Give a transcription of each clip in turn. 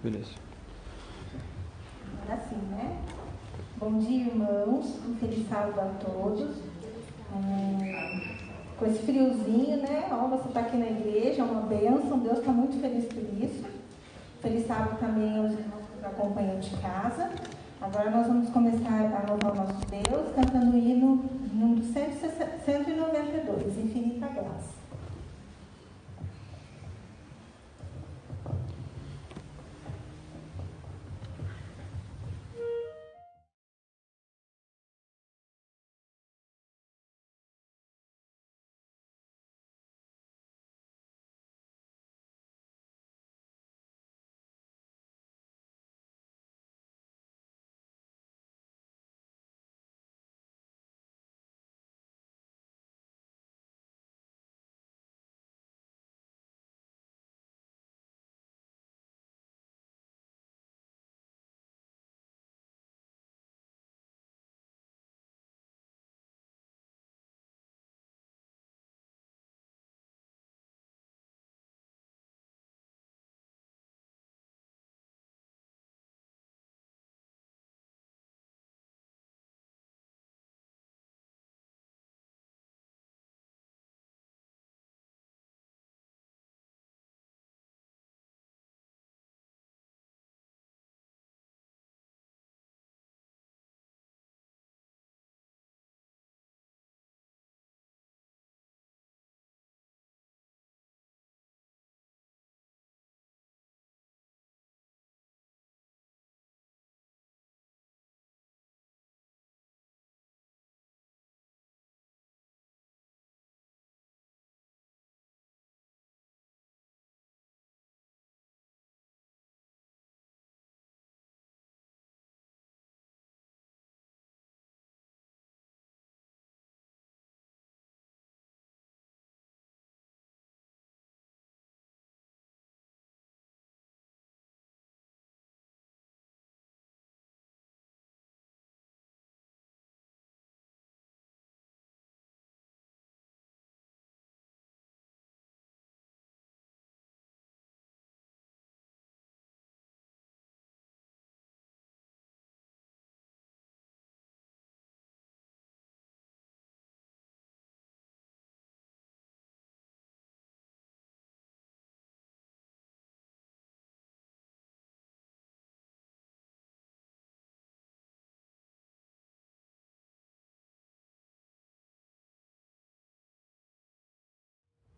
Beleza. Agora sim, né? Bom dia, irmãos. Um feliz sábado a todos. Com esse friozinho, né? Ó, você está aqui na igreja, é uma bênção. Deus está muito feliz por isso. Feliz sábado também aos irmãos que nos acompanham de casa. Agora nós vamos começar a louvar o nosso Deus, cantando o hino número 192, Infinita Graça.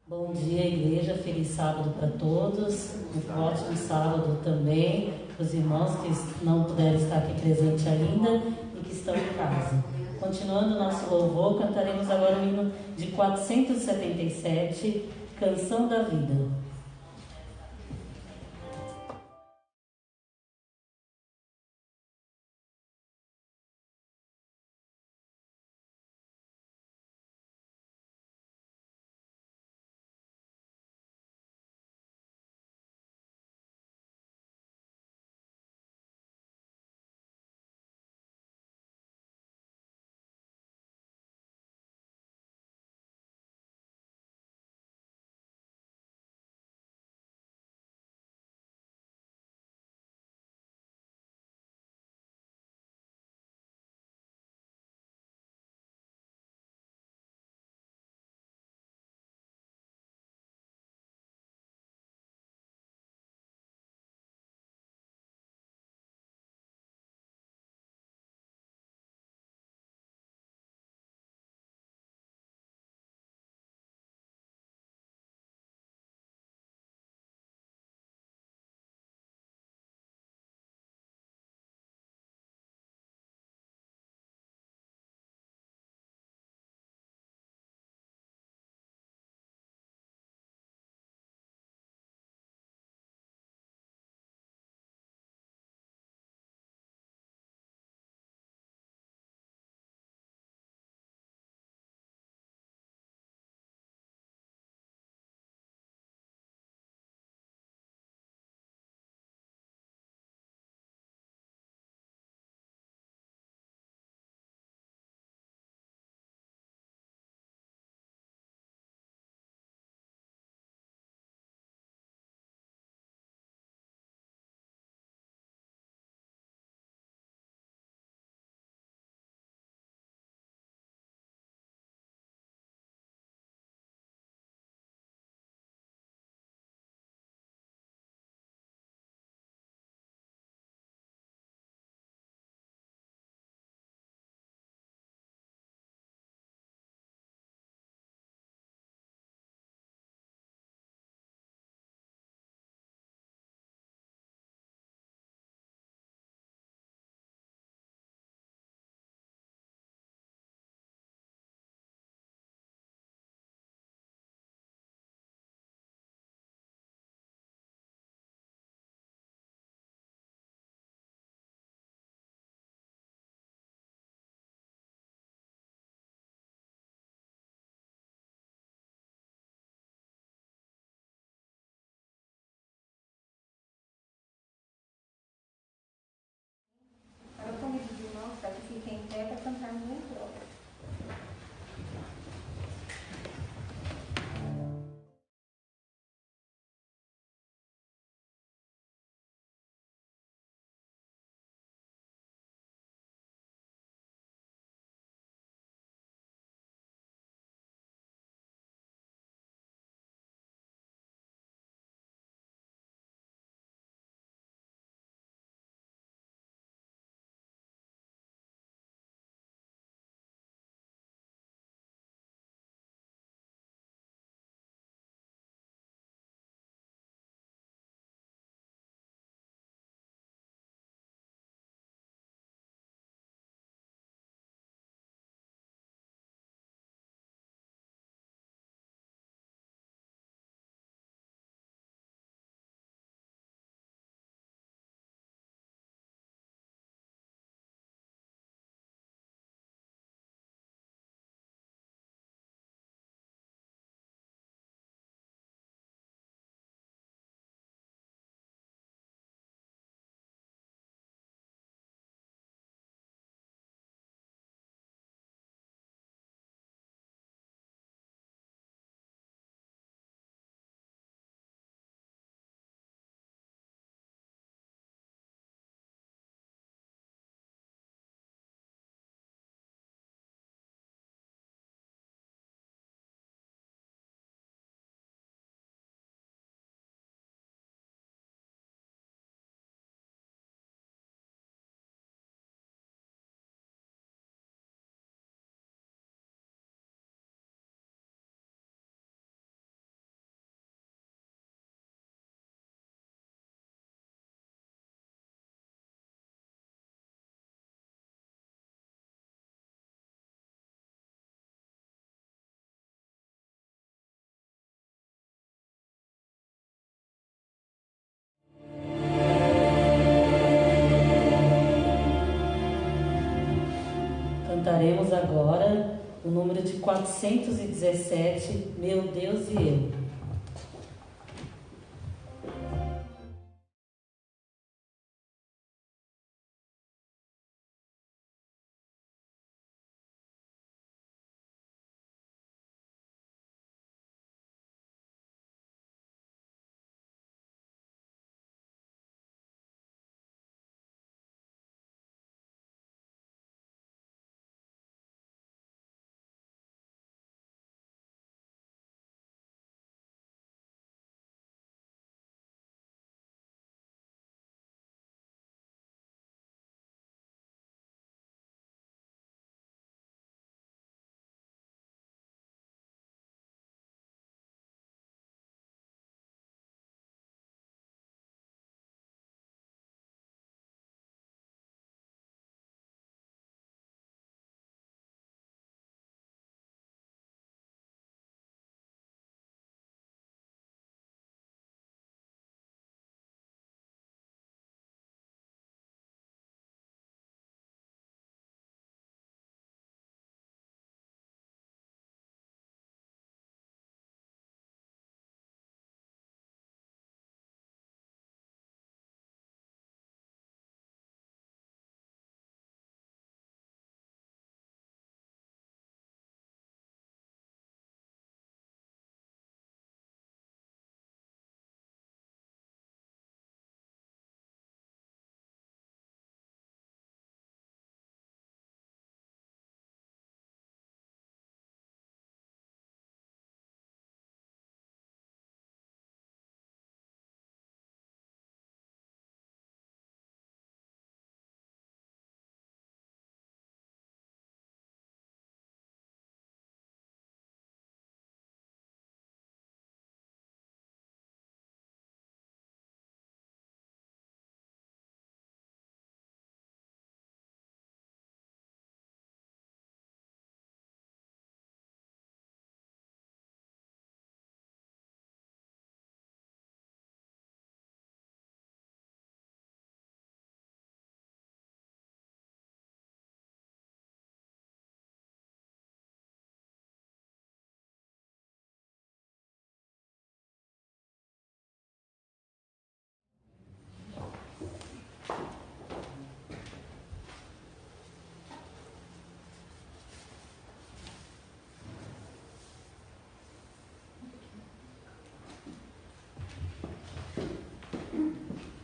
Bom dia, igreja. Feliz sábado para todos. Um ótimo sábado também para os irmãos que não puderam estar aqui presente ainda e que estão em casa. Continuando o nosso louvor, cantaremos agora o hino de 477, Canção da Vida. o número de 417, Meu Deus e Eu.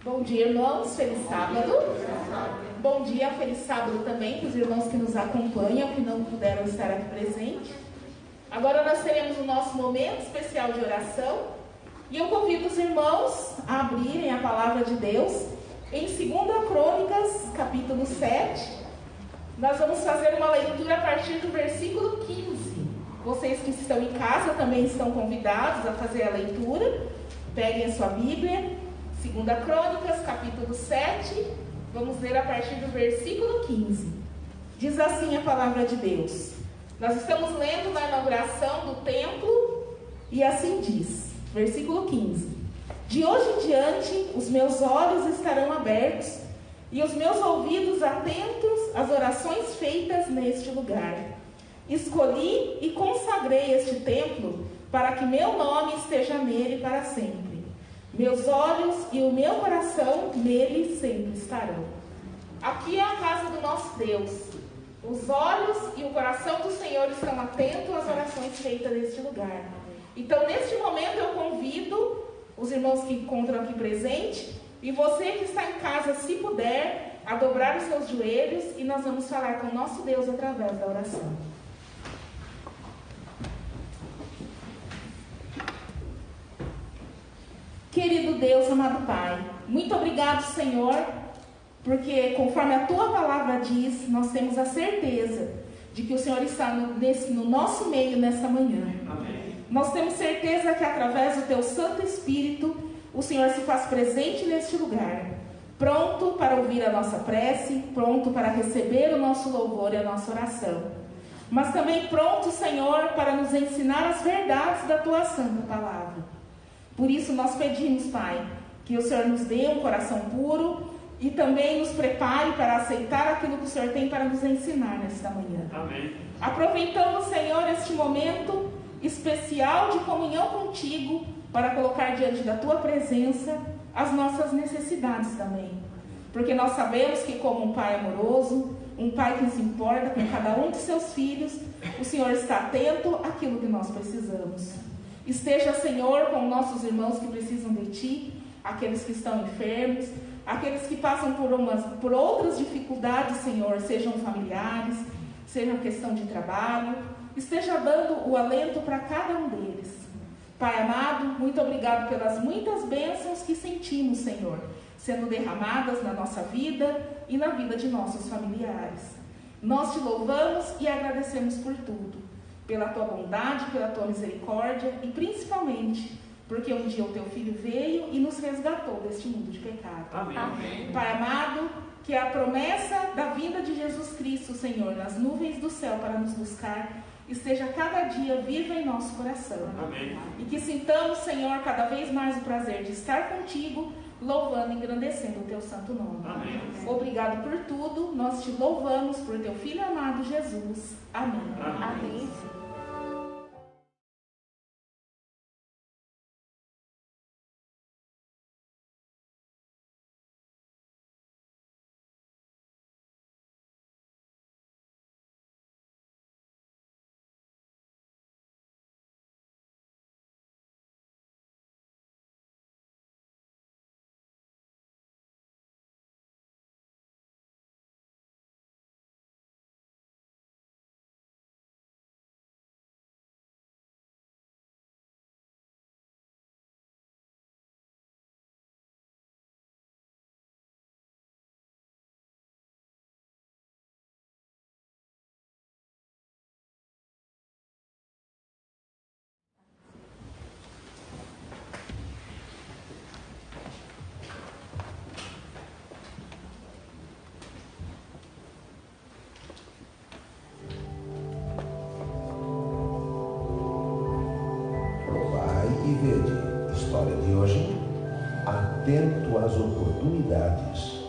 Bom dia, irmãos. Feliz sábado. Bom dia, feliz sábado também para os irmãos que nos acompanham, que não puderam estar aqui presentes. Agora nós teremos o nosso momento especial de oração. E eu convido os irmãos a abrirem a palavra de Deus em 2 Crônicas, capítulo 7. Nós vamos fazer uma leitura a partir do versículo 15. Vocês que estão em casa também estão convidados a fazer a leitura. Peguem a sua Bíblia. 2 Crônicas, capítulo 7, vamos ler a partir do versículo 15. Diz assim a palavra de Deus. Nós estamos lendo na inauguração do templo e assim diz, versículo 15. De hoje em diante, os meus olhos estarão abertos e os meus ouvidos atentos às orações feitas neste lugar. Escolhi e consagrei este templo para que meu nome esteja nele para sempre. Meus olhos e o meu coração nele sempre estarão. Aqui é a casa do nosso Deus. Os olhos e o coração do Senhor estão atentos às orações feitas neste lugar. Então, neste momento, eu convido os irmãos que encontram aqui presente e você que está em casa, se puder, a dobrar os seus joelhos e nós vamos falar com o nosso Deus através da oração. Querido Deus, amado Pai, muito obrigado, Senhor, porque conforme a Tua palavra diz, nós temos a certeza de que o Senhor está no nosso meio nesta manhã. Amém. Nós temos certeza que através do Teu Santo Espírito, o Senhor se faz presente neste lugar, pronto para ouvir a nossa prece, pronto para receber o nosso louvor e a nossa oração, mas também pronto, Senhor, para nos ensinar as verdades da Tua Santa Palavra. Por isso nós pedimos, Pai, que o Senhor nos dê um coração puro e também nos prepare para aceitar aquilo que o Senhor tem para nos ensinar nesta manhã. Amém. Aproveitando, Senhor, este momento especial de comunhão contigo para colocar diante da tua presença as nossas necessidades também. Porque nós sabemos que, como um pai amoroso, um pai que se importa com cada um de seus filhos, o Senhor está atento àquilo que nós precisamos. Esteja, Senhor, com nossos irmãos que precisam de ti, aqueles que estão enfermos, aqueles que passam por outras dificuldades, Senhor, sejam familiares, seja questão de trabalho, esteja dando o alento para cada um deles. Pai amado, muito obrigado pelas muitas bênçãos que sentimos, Senhor, sendo derramadas na nossa vida e na vida de nossos familiares. Nós te louvamos e agradecemos por tudo, pela tua bondade, pela tua misericórdia e principalmente porque um dia o teu Filho veio e nos resgatou deste mundo de pecado. Amém. Pai amado, que a promessa da vinda de Jesus Cristo, Senhor, nas nuvens do céu para nos buscar, esteja cada dia viva em nosso coração. Amém. E que sintamos, Senhor, cada vez mais o prazer de estar contigo, louvando e engrandecendo o teu santo nome. Amém. Obrigado por tudo, nós te louvamos por teu Filho amado Jesus. Amém. Amém. E vede, história de hoje, atento às oportunidades.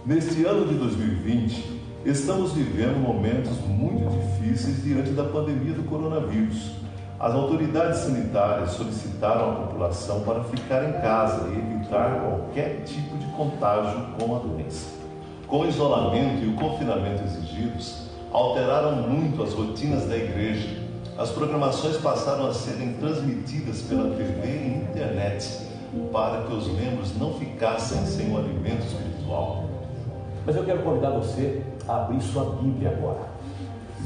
Neste ano de 2020, estamos vivendo momentos muito difíceis diante da pandemia do coronavírus. As autoridades sanitárias solicitaram à população para ficar em casa e evitar qualquer tipo de contágio com a doença. Com o isolamento e o confinamento exigidos, alteraram muito as rotinas da igreja. As programações passaram a serem transmitidas pela TV e internet para que os membros não ficassem sem o alimento espiritual. Mas eu quero convidar você a abrir sua Bíblia agora.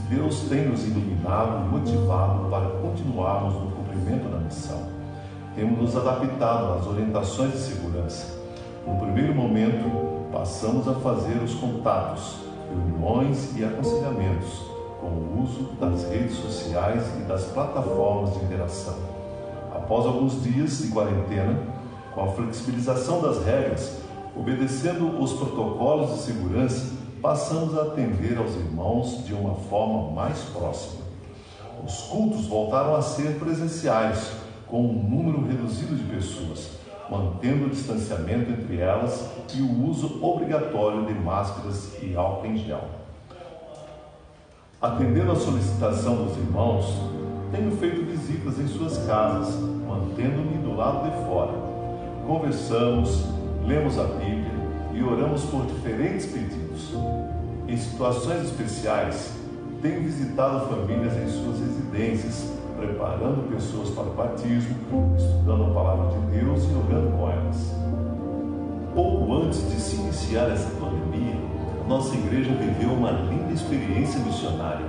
Deus tem nos iluminado e motivado para continuarmos no cumprimento da missão. Temos nos adaptado às orientações de segurança. No primeiro momento, passamos a fazer os contatos, reuniões e aconselhamentos com o uso das redes sociais e das plataformas de interação. Após alguns dias de quarentena, com a flexibilização das regras, obedecendo os protocolos de segurança, passamos a atender aos irmãos de uma forma mais próxima. Os cultos voltaram a ser presenciais, com um número reduzido de pessoas, mantendo o distanciamento entre elas e o uso obrigatório de máscaras e álcool em gel. Atendendo à solicitação dos irmãos, tenho feito visitas em suas casas, mantendo-me do lado de fora. Conversamos, lemos a Bíblia e oramos por diferentes pedidos. Em situações especiais, tenho visitado famílias em suas residências, preparando pessoas para o batismo, estudando a palavra de Deus e orando com elas. Pouco antes de se iniciar essa pandemia, nossa igreja viveu uma linda experiência missionária.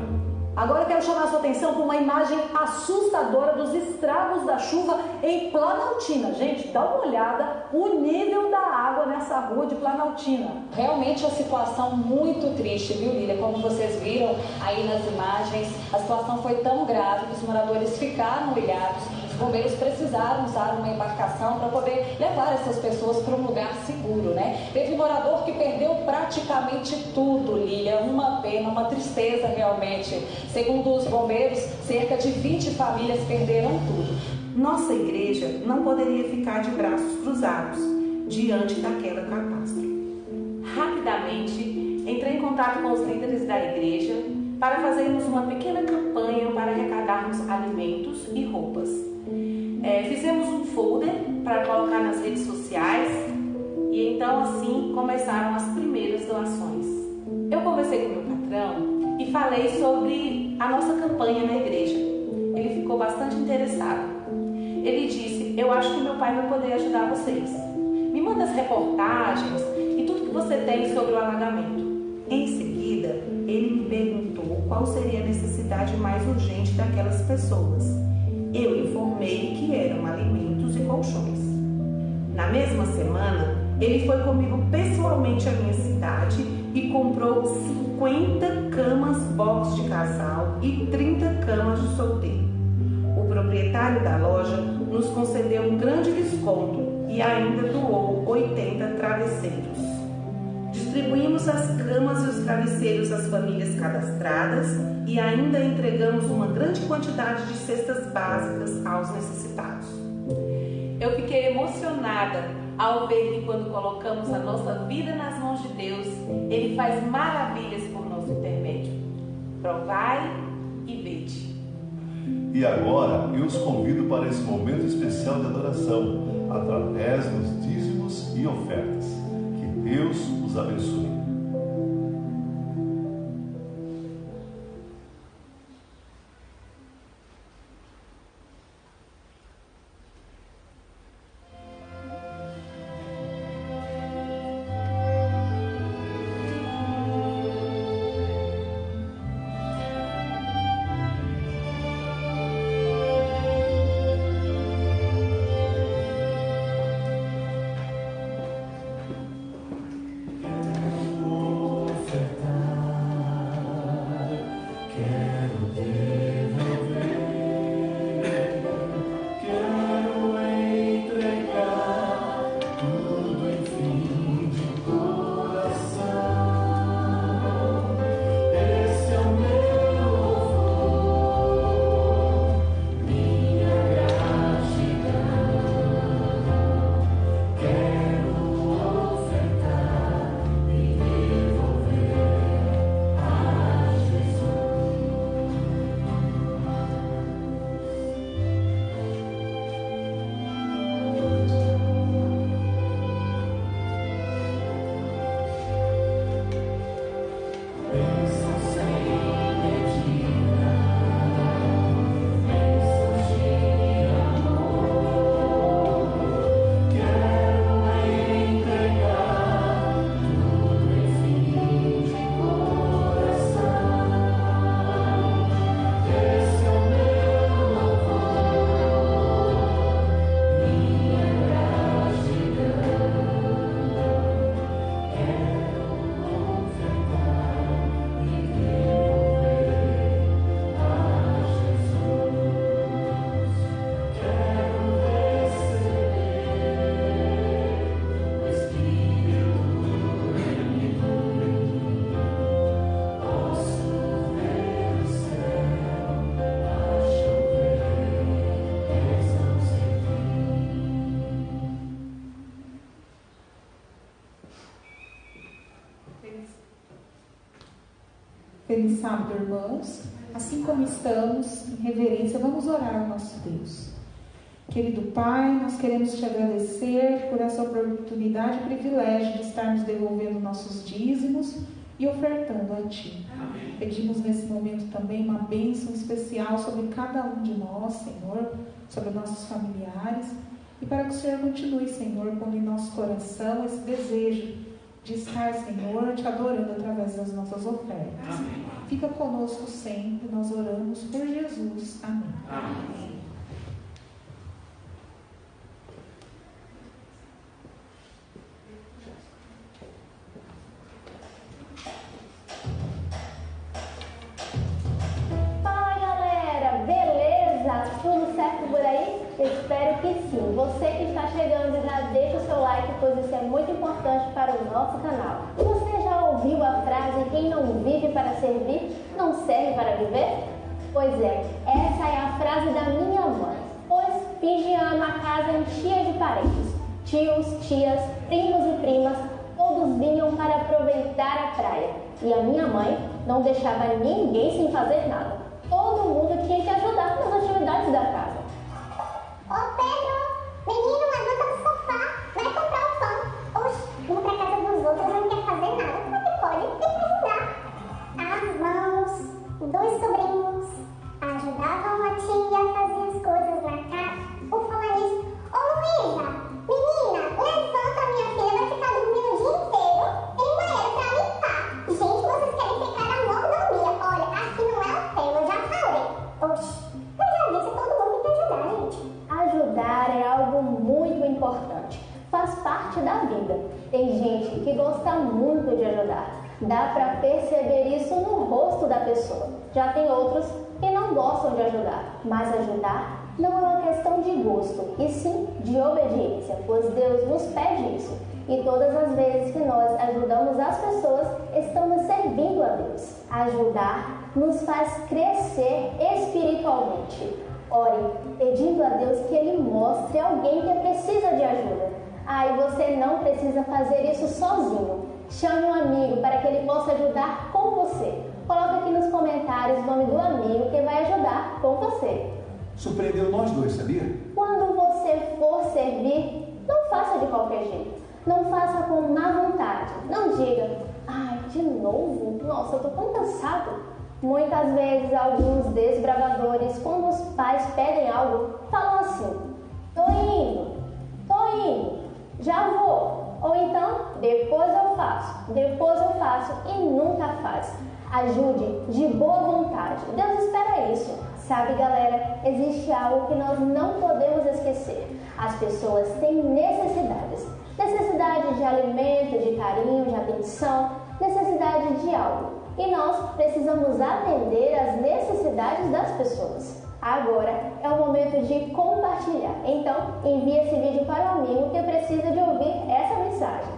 Agora eu quero chamar a sua atenção para uma imagem assustadora dos estragos da chuva em Planaltina. Gente, dá uma olhada o nível da água nessa rua de Planaltina. Realmente a situação muito triste, viu, Lília? Como vocês viram aí nas imagens, a situação foi tão grave que os moradores ficaram ilhados. Os bombeiros precisaram usar uma embarcação para poder levar essas pessoas para um lugar seguro, né? Teve morador que perdeu praticamente tudo, Lília. Uma pena, uma tristeza realmente. Segundo os bombeiros, cerca de 20 famílias perderam tudo. nossa igreja não poderia ficar de braços cruzados diante daquela catástrofe. Rapidamente, entrei em contato com os líderes da igreja para fazermos uma pequena campanha para arrecadarmos alimentos e roupas. Fizemos um folder para colocar nas redes sociais e então assim começaram as primeiras doações. Eu conversei com meu patrão e falei sobre a nossa campanha na igreja. Ele ficou bastante interessado. Ele disse: eu acho que meu pai vai poder ajudar vocês. Me manda as reportagens e tudo que você tem sobre o alagamento. Em seguida, ele me perguntou qual seria a necessidade mais urgente daquelas pessoas. Eu informei que eram alimentos e colchões. Na mesma semana, ele foi comigo pessoalmente à minha cidade e comprou 50 camas box de casal e 30 camas de solteiro. O proprietário da loja nos concedeu um grande desconto e ainda doou 80 travesseiros. Distribuímos as camas e os travesseiros às famílias cadastradas e ainda entregamos uma grande quantidade de cestas básicas aos necessitados. Eu fiquei emocionada ao ver que quando colocamos a nossa vida nas mãos de Deus, Ele faz maravilhas por nosso intermédio. Provai e vede. E agora eu os convido para esse momento especial de adoração, através dos dízimos e ofertas. Que Deus os abençoe. Feliz sábado, irmãos. Assim como estamos, em reverência, vamos orar ao nosso Deus. Querido Pai, nós queremos te agradecer por essa oportunidade e privilégio de estarmos devolvendo nossos dízimos e ofertando a Ti. Amém. Pedimos nesse momento também uma bênção especial sobre cada um de nós, Senhor, sobre nossos familiares, e para que o Senhor continue, Senhor, pondo em nosso coração esse desejo de estar, Senhor, te adorando através das nossas ofertas. Amém. Fica conosco sempre, nós oramos por Jesus. Amém. Amém. Fala, galera! Beleza? Tudo certo por aí? Espero que sim. Você que está chegando, já deixa o seu like, pois isso é muito importante para o nosso canal. Você já ouviu a frase: quem não vive para servir, não serve para viver? Pois é, essa é a frase da minha mãe. Pois, filho uma casa enchia de parentes. Tios, tias, primos e primas, todos vinham para aproveitar a praia. E a minha mãe não deixava ninguém sem fazer nada. Todo mundo tinha que ajudar nas atividades da casa. Ô Pedro, menino, levanta do sofá, vai comprar o pão. Oxe, vou pra casa dos outros, não quer fazer nada. Como é que pode? Tem que ajudar. As mãos, 2 sobrinhos, ajudavam a tia a fazer as coisas na casa. Por falar nisso, ô Luísa, menina, levanta, minha filha, vai ficar dormindo o dia inteiro. Tem banheiro pra limpar. Gente, vocês querem ficar na mordomia. Olha, aqui não é hotel, eu já falei. Oxe, eu já disse, todo mundo tem que ajudar, gente. Ajudar é algo muito importante. Faz parte da vida. Tem gente que gosta muito de ajudar. Dá para perceber isso no rosto da pessoa. Já tem outros que não gostam de ajudar. Mas ajudar não é uma questão de gosto, e sim de obediência, pois Deus nos pede isso. E todas as vezes que nós ajudamos as pessoas, estamos servindo a Deus. Ajudar nos faz crescer espiritualmente. Ore, pedindo a Deus que Ele mostre alguém que precisa de ajuda. E você não precisa fazer isso sozinho. Chame um amigo para que ele possa ajudar com você. Coloque aqui nos comentários o nome do amigo que vai ajudar com você. Surpreendeu nós dois, sabia? Quando você for servir, não faça de qualquer jeito. Não faça com má vontade. Não diga, de novo? Nossa, eu tô tão cansado. Muitas vezes, alguns desbravadores, quando os pais pedem algo, falam assim: tô indo, já vou. Ou então, depois eu faço e nunca faz. Ajude de boa vontade. Deus espera isso. Sabe, galera, existe algo que nós não podemos esquecer. As pessoas têm necessidades. Necessidade de alimento, de carinho, de atenção, necessidade de algo. E nós precisamos atender às necessidades das pessoas. Agora é o momento de compartilhar. Então, envie esse vídeo para um amigo que precisa de ouvir essa mensagem.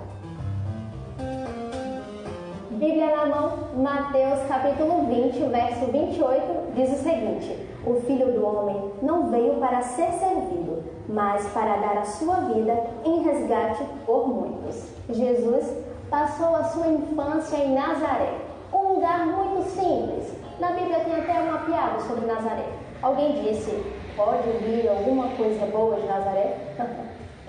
Bíblia na mão, Mateus capítulo 20, verso 28, diz o seguinte: o Filho do Homem não veio para ser servido, mas para dar a sua vida em resgate por muitos. Jesus passou a sua infância em Nazaré, um lugar muito simples. Na Bíblia tem até uma piada sobre Nazaré. Alguém disse: pode vir alguma coisa boa de Nazaré?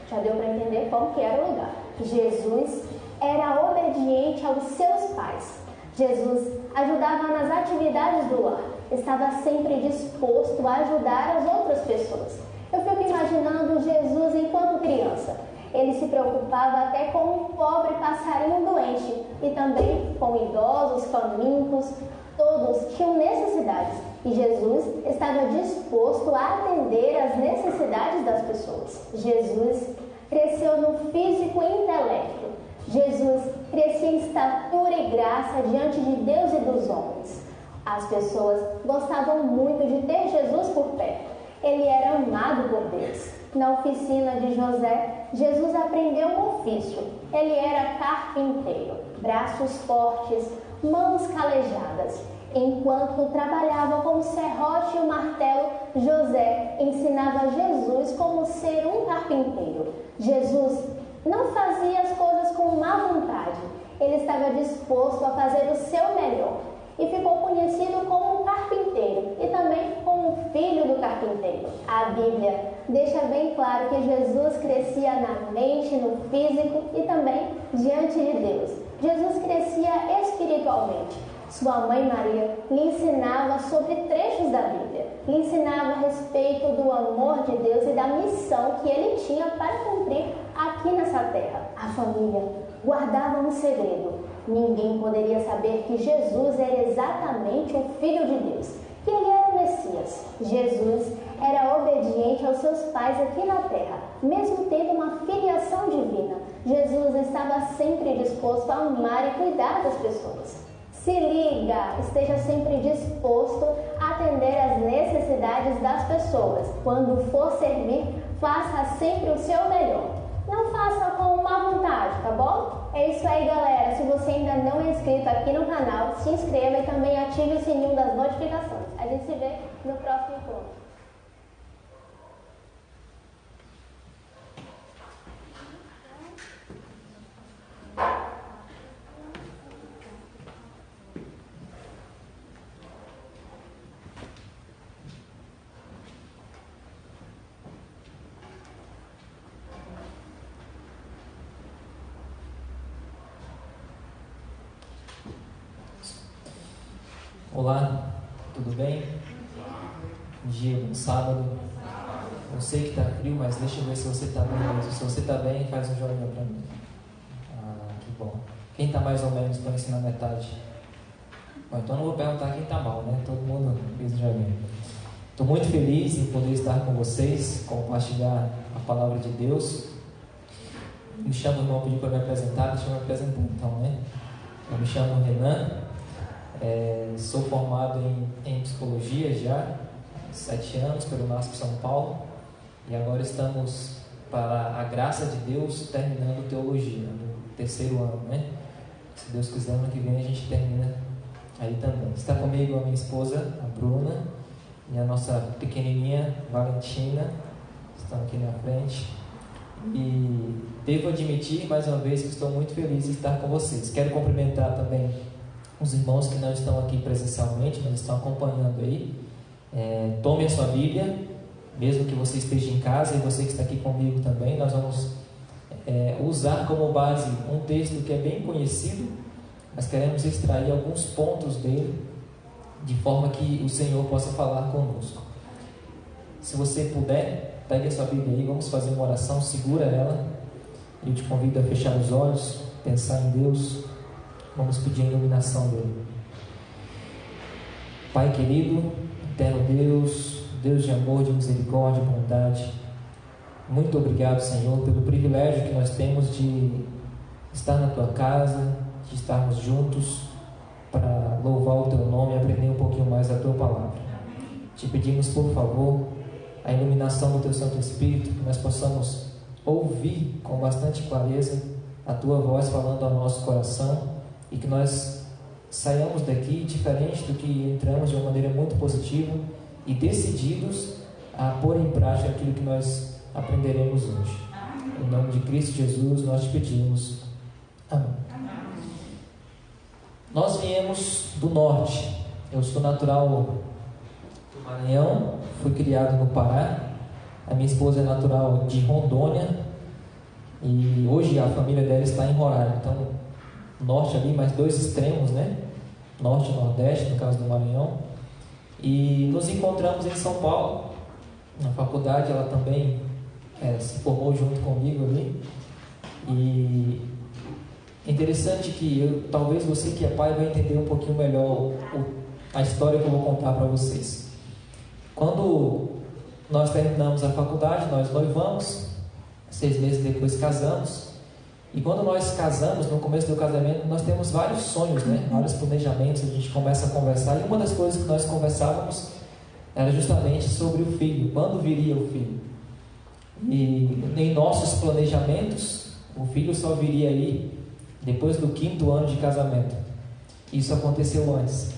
Já deu para entender como que era o lugar. Jesus era obediente aos seus pais. Jesus ajudava nas atividades do lar. Estava sempre disposto a ajudar as outras pessoas. Eu fico imaginando Jesus enquanto criança. Ele se preocupava até com um pobre passarinho doente e também com idosos, famintos. Todos tinham necessidades e Jesus estava disposto a atender às necessidades das pessoas. Jesus cresceu no físico e intelecto. Jesus crescia em estatura e graça diante de Deus e dos homens. As pessoas gostavam muito de ter Jesus por perto. Ele era amado por Deus. Na oficina de José, Jesus aprendeu um ofício. Ele era carpinteiro, braços fortes, mãos calejadas. Enquanto trabalhava com o serrote e o martelo, José ensinava Jesus como ser um carpinteiro. Jesus não fazia as coisas com má vontade. Ele estava disposto a fazer o seu melhor e ficou conhecido como um carpinteiro e também como o filho do carpinteiro. A Bíblia deixa bem claro que Jesus crescia na mente, no físico e também diante de Deus. Jesus crescia espiritualmente. Sua mãe Maria lhe ensinava sobre trechos da Bíblia, lhe ensinava a respeito do amor de Deus e da missão que ele tinha para cumprir aqui nessa terra. A família guardava um segredo. Ninguém poderia saber que Jesus era exatamente o Filho de Deus, que ele era o Messias. Jesus era obediente aos seus pais aqui na terra, mesmo tendo uma filiação divina. Jesus estava sempre disposto a amar e cuidar das pessoas. Se liga, esteja sempre disposto a atender às necessidades das pessoas. Quando for servir, faça sempre o seu melhor. Não faça com má vontade, tá bom? É isso aí, galera. Se você ainda não é inscrito aqui no canal, se inscreva e também ative o sininho das notificações. A gente se vê no próximo encontro. Olá, tudo bem? Bom dia, bom sábado. Eu sei que está frio, mas deixa eu ver se você está bem. Se você está bem, faz um joinha para mim. Que bom. Quem está mais ou menos para ensinar metade? Bom, então não vou perguntar quem está mal, né? Todo mundo fez um joinha. Estou muito feliz em poder estar com vocês, compartilhar a palavra de Deus. Me chamo, o irmão pediu para me apresentar, deixa eu me apresentar então, né? Eu me chamo Renan, sou formado em psicologia já há 7 anos pelo NASP São Paulo e agora estamos, para a graça de Deus, terminando teologia, no 3º ano, né? Se Deus quiser, ano que vem a gente termina aí também. Está comigo a minha esposa, a Bruna, e a nossa pequenininha Valentina, estão aqui na frente. E devo admitir mais uma vez que estou muito feliz de estar com vocês. Quero cumprimentar também os irmãos que não estão aqui presencialmente, mas estão acompanhando aí. Tome a sua Bíblia, mesmo que você esteja em casa, e você que está aqui comigo também. Nós vamos usar como base um texto que é bem conhecido, mas queremos extrair alguns pontos dele, de forma que o Senhor possa falar conosco. Se você puder, pegue a sua Bíblia aí, vamos fazer uma oração, segura ela. Eu te convido a fechar os olhos, pensar em Deus, vamos pedir a iluminação dele. Pai querido, eterno Deus, Deus de amor, de misericórdia e bondade, muito obrigado, Senhor, pelo privilégio que nós temos de estar na Tua casa, de estarmos juntos para louvar o Teu nome e aprender um pouquinho mais da Tua palavra. Te pedimos, por favor, a iluminação do Teu Santo Espírito, que nós possamos ouvir com bastante clareza a Tua voz falando ao nosso coração e que nós saiamos daqui diferente do que entramos, de uma maneira muito positiva e decididos a pôr em prática aquilo que nós aprenderemos hoje. Em nome de Cristo Jesus nós te pedimos. Amém. Nós viemos do norte. Eu sou natural do Maranhão, fui criado no Pará. A minha esposa é natural de Rondônia e hoje a família dela está em Roraima. Então, norte ali, mais 2 extremos, né? Norte e Nordeste, no caso do Maranhão. E nos encontramos em São Paulo, na faculdade. Ela também se formou junto comigo ali. E é interessante que talvez você que é pai vai entender um pouquinho melhor a história que eu vou contar para vocês. Quando nós terminamos a faculdade, nós noivamos, 6 meses depois casamos. E quando nós casamos, no começo do casamento, nós temos vários sonhos, né? Vários planejamentos, a gente começa a conversar. E uma das coisas que nós conversávamos era justamente sobre o filho, quando viria o filho. E em nossos planejamentos, o filho só viria aí depois do 5º ano de casamento. Isso aconteceu antes.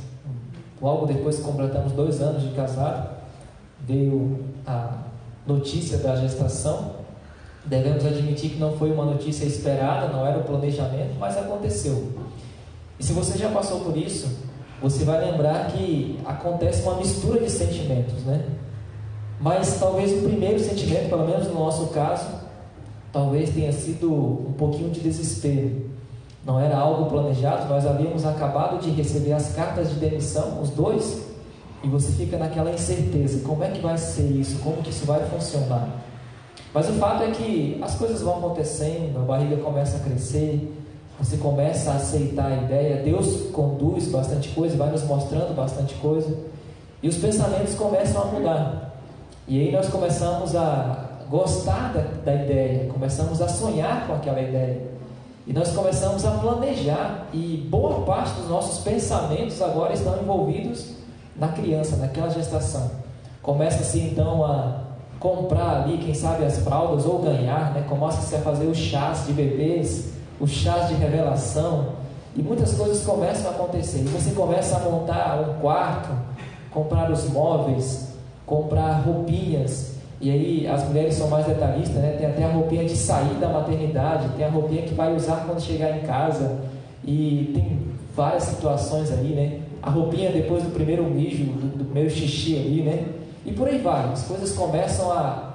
Logo depois que completamos 2 anos de casado, veio a notícia da gestação. Devemos admitir que não foi uma notícia esperada, não era o planejamento, mas aconteceu. E se você já passou por isso, você vai lembrar que acontece uma mistura de sentimentos, né? Mas talvez o primeiro sentimento, pelo menos no nosso caso, talvez tenha sido um pouquinho de desespero. Não era algo planejado, nós havíamos acabado de receber as cartas de demissão, os 2, e você fica naquela incerteza, como é que vai ser isso, como que isso vai funcionar? Mas o fato é que as coisas vão acontecendo, a barriga começa a crescer, você começa a aceitar a ideia, Deus conduz bastante coisa, vai nos mostrando bastante coisa, e os pensamentos começam a mudar. E aí nós começamos a gostar da ideia, começamos a sonhar com aquela ideia, e nós começamos a planejar, e boa parte dos nossos pensamentos agora estão envolvidos na criança, naquela gestação. Começa-se então a comprar ali, quem sabe, as fraldas ou ganhar, né? Começa-se a fazer os chás de bebês, os chás de revelação, e muitas coisas começam a acontecer. E você começa a montar um quarto, comprar os móveis, comprar roupinhas, e aí as mulheres são mais detalhistas, né? Tem até a roupinha de sair da maternidade, tem a roupinha que vai usar quando chegar em casa, e tem várias situações ali, né? A roupinha depois do primeiro mijo, do primeiro xixi ali, né? E por aí vai, as coisas começam a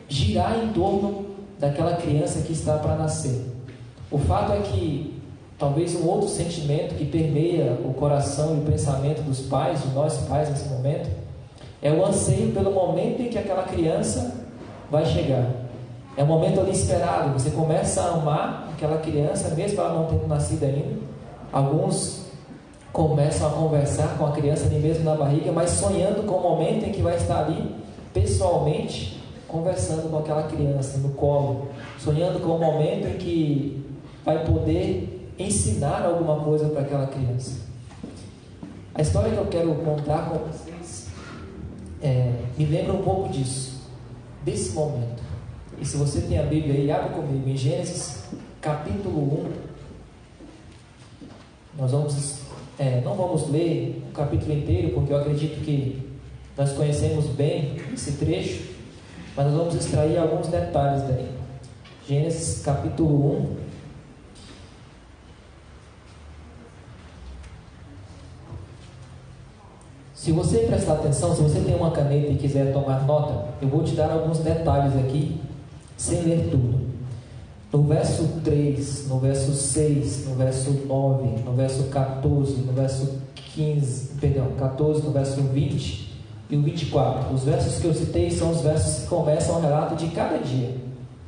girar em torno daquela criança que está para nascer. O fato é que talvez um outro sentimento que permeia o coração e o pensamento dos pais, de nós pais nesse momento, é o anseio pelo momento em que aquela criança vai chegar. É um momento ali esperado, você começa a amar aquela criança, mesmo ela não tendo nascido ainda. Alguns começam a conversar com a criança ali mesmo na barriga, mas sonhando com o momento em que vai estar ali, pessoalmente, conversando com aquela criança no colo, sonhando com o momento em que vai poder ensinar alguma coisa para aquela criança. A história que eu quero contar com vocês me lembra um pouco disso, desse momento. E se você tem a Bíblia aí, abre comigo em Gênesis capítulo 1. Nós não vamos ler o capítulo inteiro, porque eu acredito que nós conhecemos bem esse trecho, mas nós vamos extrair alguns detalhes daí. Gênesis capítulo 1. Se você prestar atenção, se você tem uma caneta e quiser tomar nota, eu vou te dar alguns detalhes aqui, sem ler tudo. No verso 3, no verso 6, no verso 9, no verso 14, no verso 14, no verso 20 e o 24. Os versos que eu citei são os versos que começam o relato de cada dia.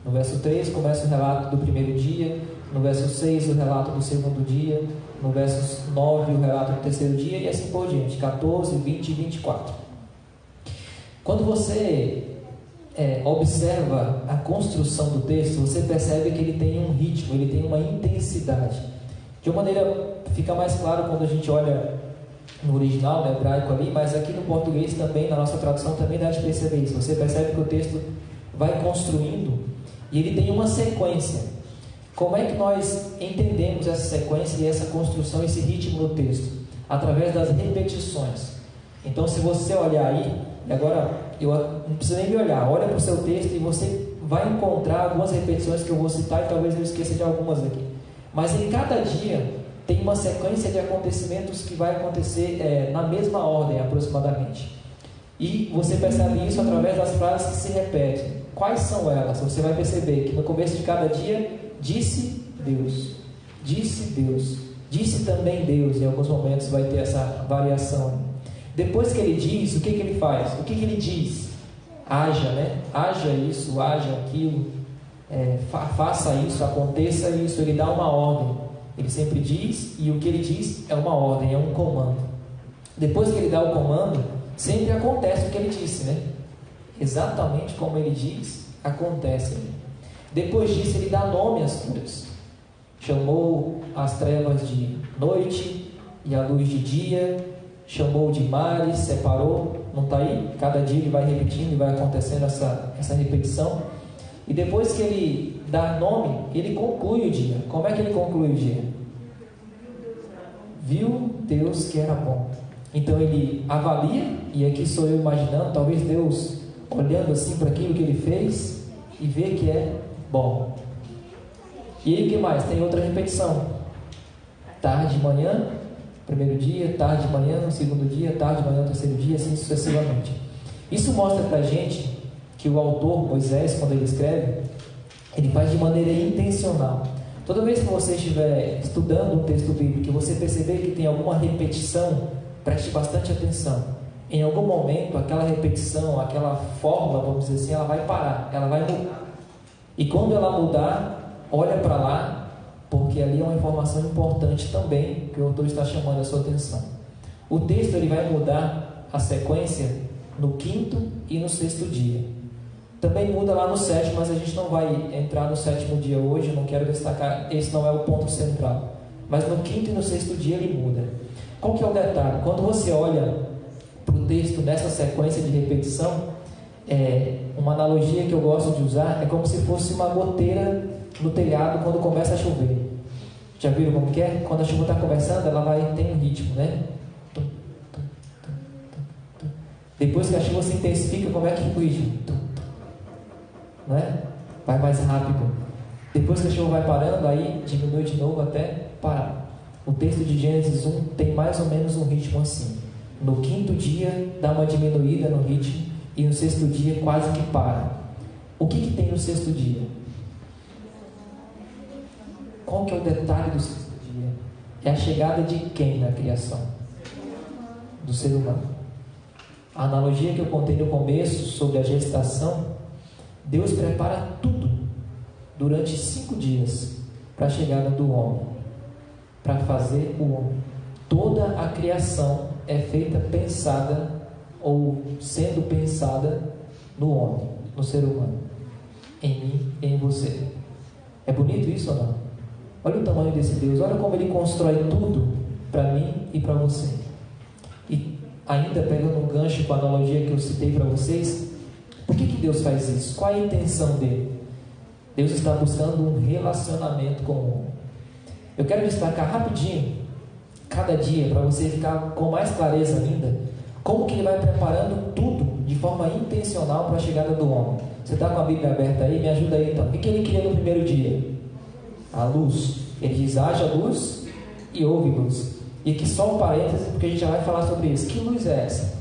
No verso 3 começa o relato do primeiro dia, no verso 6 o relato do segundo dia, no verso 9 o relato do terceiro dia e assim por diante, 14, 20 e 24. Quando você observa a construção do texto, você percebe que ele tem um ritmo, ele tem uma intensidade. De uma maneira, fica mais claro quando a gente olha no original, no hebraico ali, mas aqui no português também, na nossa tradução também dá de perceber isso. Você percebe que o texto vai construindo e ele tem uma sequência. Como é que nós entendemos essa sequência e essa construção, esse ritmo do texto? Através das repetições. Então, se você olhar aí, e agora eu não precisa nem me olhar, olha para o seu texto e você vai encontrar algumas repetições que eu vou citar e talvez eu esqueça de algumas aqui. Mas em cada dia tem uma sequência de acontecimentos que vai acontecer na mesma ordem aproximadamente. E você percebe isso através das frases que se repetem. Quais são elas? Você vai perceber que no começo de cada dia, disse Deus, disse também Deus. Em alguns momentos vai ter essa variação. Depois que ele diz, o que ele faz? O que ele diz? Haja, né? Haja isso, haja aquilo, faça isso, aconteça isso. Ele dá uma ordem. Ele sempre diz, e o que ele diz é uma ordem, é um comando. Depois que ele dá o comando, sempre acontece o que ele disse, né? Exatamente como ele diz, acontece. Depois disso, ele dá nome às coisas. Chamou as trevas de noite e a luz de dia. Chamou de mares, separou. Não está aí? Cada dia ele vai repetindo e vai acontecendo essa repetição. E depois que ele dá nome, ele conclui o dia. Como é que ele conclui o dia? Viu Deus que era bom. Então ele avalia, e aqui sou eu imaginando, talvez Deus olhando assim para aquilo que ele fez e vê que é bom. E aí o que mais? Tem outra repetição. Tarde de manhã, primeiro dia, tarde de manhã, segundo dia, tarde de manhã, terceiro dia, assim sucessivamente. Isso mostra para a gente que o autor, Moisés, quando ele escreve, ele faz de maneira intencional. Toda vez que você estiver estudando um texto bíblico e você perceber que tem alguma repetição, preste bastante atenção. Em algum momento, aquela repetição, aquela fórmula, vamos dizer assim, ela vai parar, ela vai mudar. E quando ela mudar, olha para lá, porque ali é uma informação importante também que o autor está chamando a sua atenção. O texto ele vai mudar a sequência no quinto e no sexto dia. Também muda lá no sétimo, mas a gente não vai entrar no sétimo dia hoje, eu não quero destacar, esse não é o ponto central. Mas no quinto e no sexto dia ele muda. Qual que é o detalhe? Quando você olha para o texto nessa sequência de repetição, uma analogia que eu gosto de usar é como se fosse uma goteira no telhado quando começa a chover. Já viram como que é? Quando a chuva está começando, ela tem um ritmo, né? Depois que a chuva se intensifica, como é que fica o ritmo? Não é? Vai mais rápido. Depois que a chuva vai parando, aí diminui de novo até parar. O texto de Gênesis 1 tem mais ou menos um ritmo assim. No quinto dia dá uma diminuída no ritmo e no sexto dia quase que para. O que tem no sexto dia? Qual que é o detalhe do sexto dia? é a chegada de quem na criação? Do ser humano. A analogia que eu contei no começo sobre a gestação, Deus prepara tudo durante 5 dias para a chegada do homem, para fazer o homem. Toda a criação é feita pensada ou sendo pensada no homem, no ser humano, em mim e em você. É bonito isso ou não? Olha o tamanho desse Deus, olha como Ele constrói tudo para mim e para você. E ainda pegando um gancho com a analogia que eu citei para vocês, por que Deus faz isso? Qual é a intenção dele? Deus está buscando um relacionamento com o homem. Eu quero destacar rapidinho, cada dia, para você ficar com mais clareza ainda, como que Ele vai preparando tudo de forma intencional para a chegada do homem. Você está com a Bíblia aberta aí? Me ajuda aí então. O que Ele cria no primeiro dia? A luz. Ele diz: haja luz e houve luz. E aqui só um parêntese, porque a gente já vai falar sobre isso. Que luz é essa?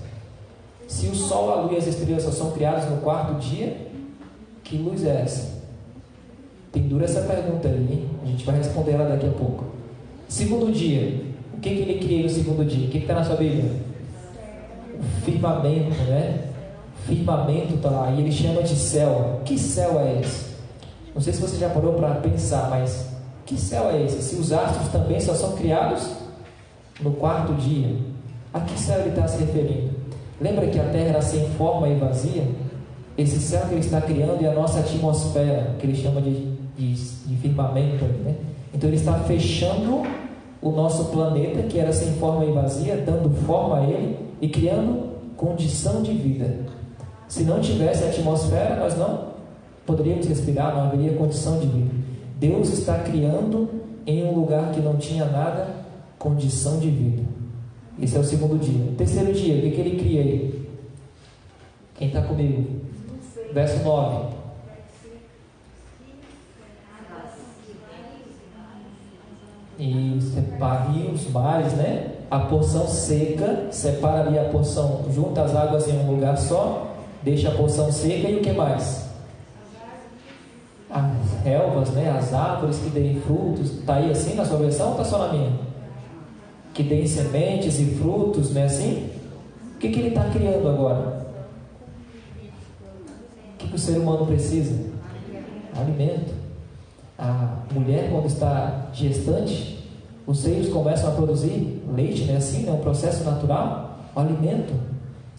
Se o sol, a lua e as estrelas só são criados no 4º dia, que luz é essa? Pendura essa pergunta aí, hein? A gente vai responder ela daqui a pouco. Segundo dia, o que Ele cria no segundo dia? O que está na sua Bíblia? O firmamento, né? Firmamento está lá, e Ele chama de céu. Que céu é esse? Não sei se você já parou para pensar, mas que céu é esse? Se os astros também só são criados no 4º dia, a que céu Ele está se referindo? Lembra que a Terra era sem forma e vazia? Esse céu que Ele está criando é a nossa atmosfera, que Ele chama de firmamento, né? Então Ele está fechando o nosso planeta, que era sem forma e vazia, dando forma a ele e criando condição de vida. Se não tivesse atmosfera, nós não poderíamos respirar, não haveria condição de vida. Deus está criando em um lugar que não tinha nada, condição de vida. Esse é o segundo dia. Terceiro dia, o que Ele cria aí? Quem está comigo? Verso 9. E separa rios, mares, né? A porção seca, separa ali a porção, junta as águas em um lugar só, deixa a porção seca. E o que mais? As relvas, né? As árvores que deem frutos. Está aí assim na sua versão ou está só na minha? Que deem sementes e frutos, não é assim? O que Ele está criando agora? O que o ser humano precisa? Alimento. A mulher, quando está gestante, os seios começam a produzir leite, não é assim? É um processo natural. O alimento.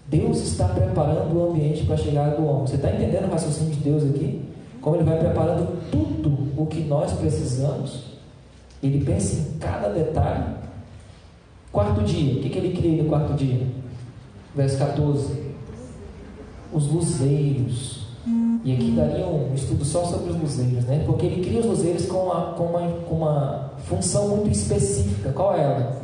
Deus está preparando o ambiente para a chegada do homem. Você está entendendo o raciocínio de Deus aqui? Como Ele vai preparando tudo o que nós precisamos. Ele pensa em cada detalhe. 4º dia, o que Ele cria no 4º dia? Verso 14. Os luzeiros. E aqui daria um estudo só sobre os luzeiros, né? Porque Ele cria os luzeiros com uma função muito específica. Qual é ela?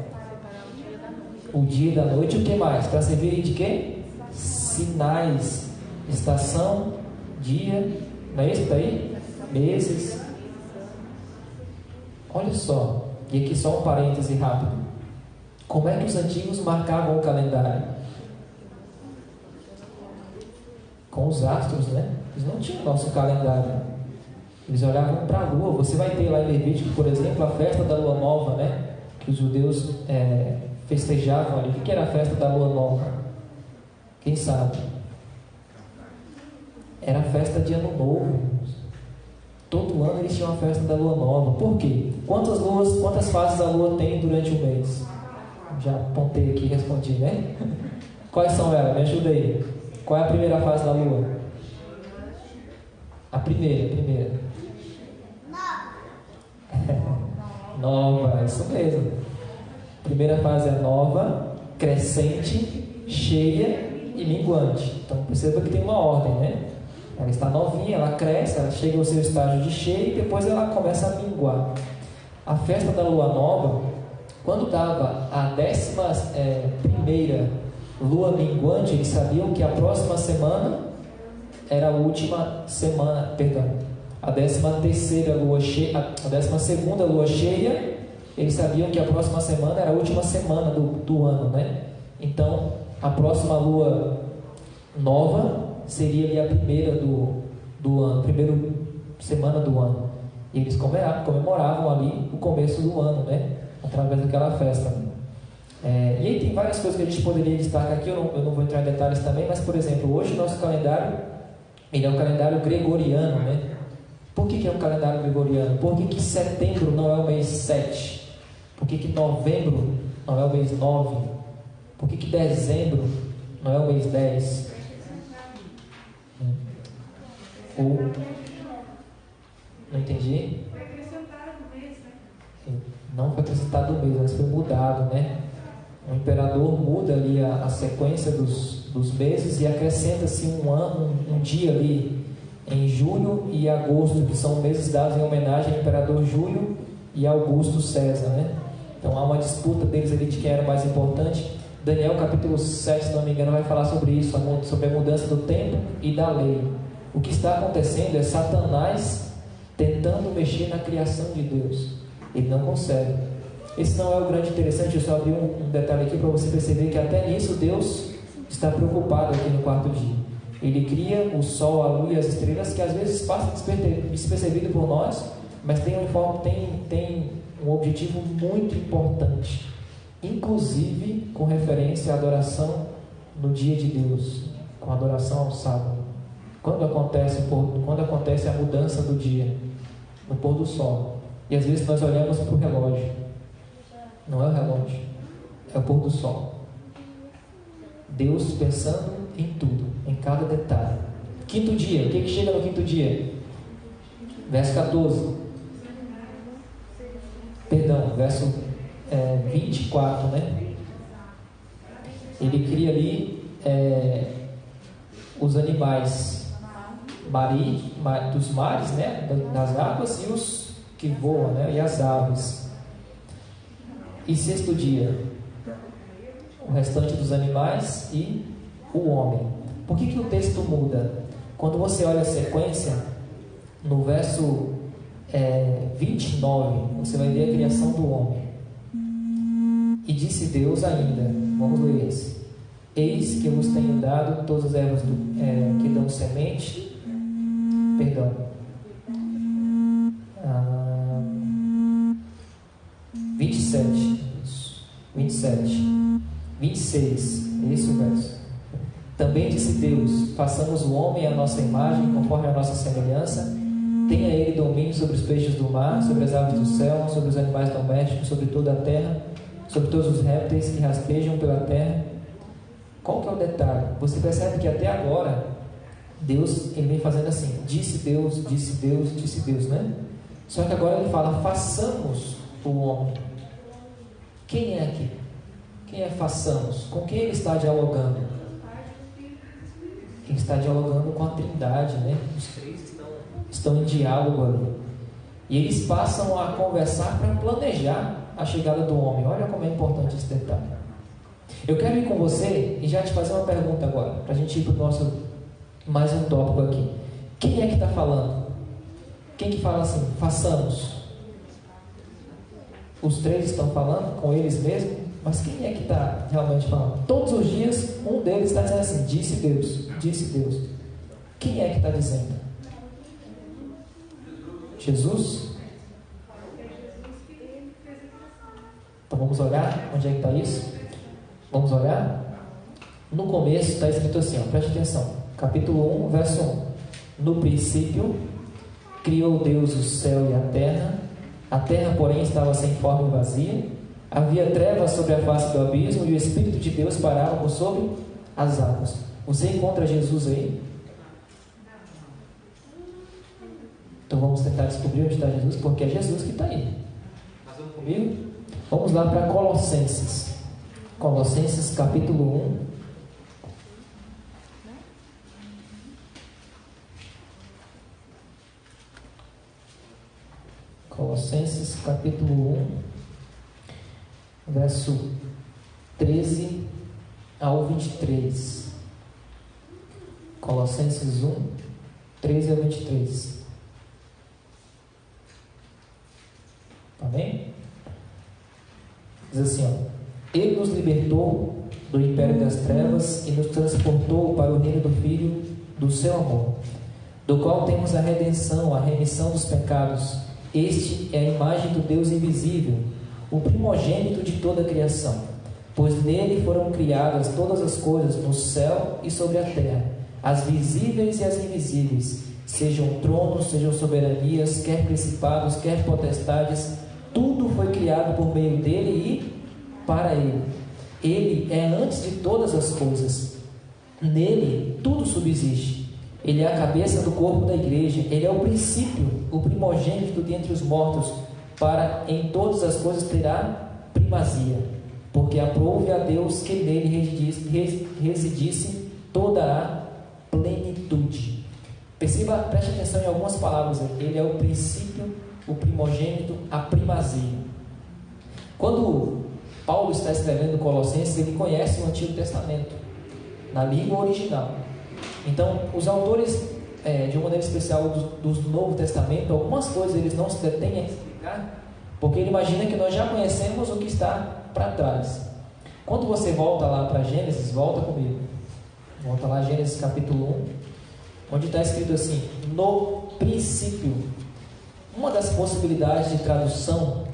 O dia e da noite. E o que mais? Para servir de quê? Sinais. Estação, dia, não é isso que está aí? Meses. Olha só. E aqui só um parêntese rápido. Como é que os antigos marcavam o calendário? Com os astros, né? Eles não tinham nosso calendário. Eles olhavam para a lua. Você vai ter lá em Levítico, por exemplo, a festa da lua nova, né? Que os judeus festejavam ali. O que era a festa da lua nova? Quem sabe? Era a festa de ano novo. Todo ano eles tinham a festa da lua nova. Por quê? Quantas fases a lua tem durante o mês? Já apontei aqui e respondi, né? Quais são elas? Me ajuda aí. Qual é a primeira fase da lua? A primeira. Nova, isso mesmo. Primeira fase é nova, crescente, cheia e minguante. Então perceba que tem uma ordem, né? Ela está novinha, ela cresce, ela chega ao seu estágio de cheia e depois ela começa a minguar. A festa da lua nova, quando dava a 11ª lua minguante, eles sabiam que a próxima semana era a última semana, a 13ª lua cheia, a 12ª lua cheia, eles sabiam que a próxima semana era a última semana do ano, né? Então, a próxima lua nova seria ali a primeira do ano, primeira semana do ano. E eles comemoravam ali o começo do ano, né? através daquela festa. E aí tem várias coisas que a gente poderia destacar aqui, eu não vou entrar em detalhes também, mas, por exemplo, hoje o nosso calendário, ele é um calendário gregoriano, né? Por que é um calendário gregoriano? Por que setembro não é o mês 7? Por que novembro não é o mês 9? Por que dezembro não é o mês 10? Ou... Não entendi? Foi acrescentado o mês, né? Não foi acrescentado o mês, mas foi mudado, né? O imperador muda ali a sequência dos meses e acrescenta-se um dia ali em julho e agosto, que são meses dados em homenagem ao imperador Júlio e Augusto César, né? Então há uma disputa deles ali de quem era mais importante. Daniel capítulo 7, se não me engano, vai falar sobre isso, sobre a mudança do tempo e da lei. O que está acontecendo é Satanás tentando mexer na criação de Deus. Ele não consegue. Esse não é o grande interessante, eu só abri um detalhe aqui para você perceber que até nisso Deus está preocupado aqui no quarto dia. Ele cria o sol, a lua e as estrelas, que às vezes passam despercebido por nós, mas tem um objetivo muito importante, inclusive com referência à adoração no dia de Deus, com a adoração ao sábado. Quando acontece a mudança do dia, no pôr do sol, e às vezes nós olhamos para o relógio, não é o relógio, é o pôr do sol. Deus pensando em tudo, em cada detalhe. Quinto dia, o que chega no quinto dia? Verso 14. Perdão, verso 24, né? Ele cria ali os animais dos mares, né? Das águas e os que voam, né? E as aves. E sexto dia, o restante dos animais e o homem. Por que o texto muda? Quando você olha a sequência, no verso 29, você vai ver a criação do homem. E disse Deus ainda, vamos ler esse: eis que eu vos tenho dado todas as ervas que dão semente, 26, esse é o verso. Também disse Deus: façamos o homem à nossa imagem, conforme a nossa semelhança. Tenha ele domínio sobre os peixes do mar, sobre as aves do céu, sobre os animais domésticos, sobre toda a terra, sobre todos os répteis que rastejam pela terra. Qual que é o detalhe? Você percebe que até agora Deus ele vem fazendo assim: disse Deus, disse Deus, disse Deus, né? Só que agora ele fala: façamos o homem. Quem é aqui? Quem é façamos? Com quem ele está dialogando? Ele está dialogando com a Trindade, né? Os três estão em diálogo ali. E eles passam a conversar para planejar a chegada do homem. Olha como é importante esse detalhe. Eu quero ir com você e já te fazer uma pergunta agora, para a gente ir para o nosso mais um tópico aqui. Quem é que está falando? Quem que fala assim, façamos? Os três estão falando com eles mesmos, mas quem é que está realmente falando? Todos os dias, um deles está dizendo assim: disse Deus, disse Deus. Quem é que está dizendo? Jesus? Então vamos olhar onde é que está isso? Vamos olhar? No começo está escrito assim, ó, preste atenção, capítulo 1, verso 1. No princípio criou Deus o céu e a terra porém estava sem forma e vazia, havia trevas sobre a face do abismo e o Espírito de Deus pairava por sobre as águas. Você encontra Jesus aí? Então vamos tentar descobrir onde está Jesus, porque é Jesus que está aí. Vamos comigo? Vamos lá para Colossenses. Colossenses capítulo 1. Colossenses capítulo 1, verso 13 ao 23. Colossenses 1, 13 ao 23. Amém? Diz assim, ó: Ele nos libertou do império das trevas e nos transportou para o reino do Filho do seu amor, do qual temos a redenção, a remissão dos pecados. Este é a imagem do Deus invisível, o primogênito de toda a criação, pois nele foram criadas todas as coisas no céu e sobre a terra, as visíveis e as invisíveis, sejam tronos, sejam soberanias, quer principados, quer potestades, tudo foi criado por meio dele e para ele. Ele é antes de todas as coisas, nele tudo subsiste. Ele é a cabeça do corpo da igreja, ele é o princípio, o primogênito dentre os mortos, para em todas as coisas terá primazia, porque aprouve a Deus que nele residisse toda a plenitude. Perceba, preste atenção em algumas palavras. Ele é o princípio, o primogênito, a primazia. Quando Paulo está escrevendo Colossenses, ele conhece o Antigo Testamento na língua original. Então, os autores, de uma maneira especial do Novo Testamento, algumas coisas eles não se detêm a explicar, porque ele imagina que nós já conhecemos o que está para trás. Quando você volta lá para Gênesis, volta comigo. Volta lá, Gênesis capítulo 1, onde está escrito assim: no princípio. Uma das possibilidades de tradução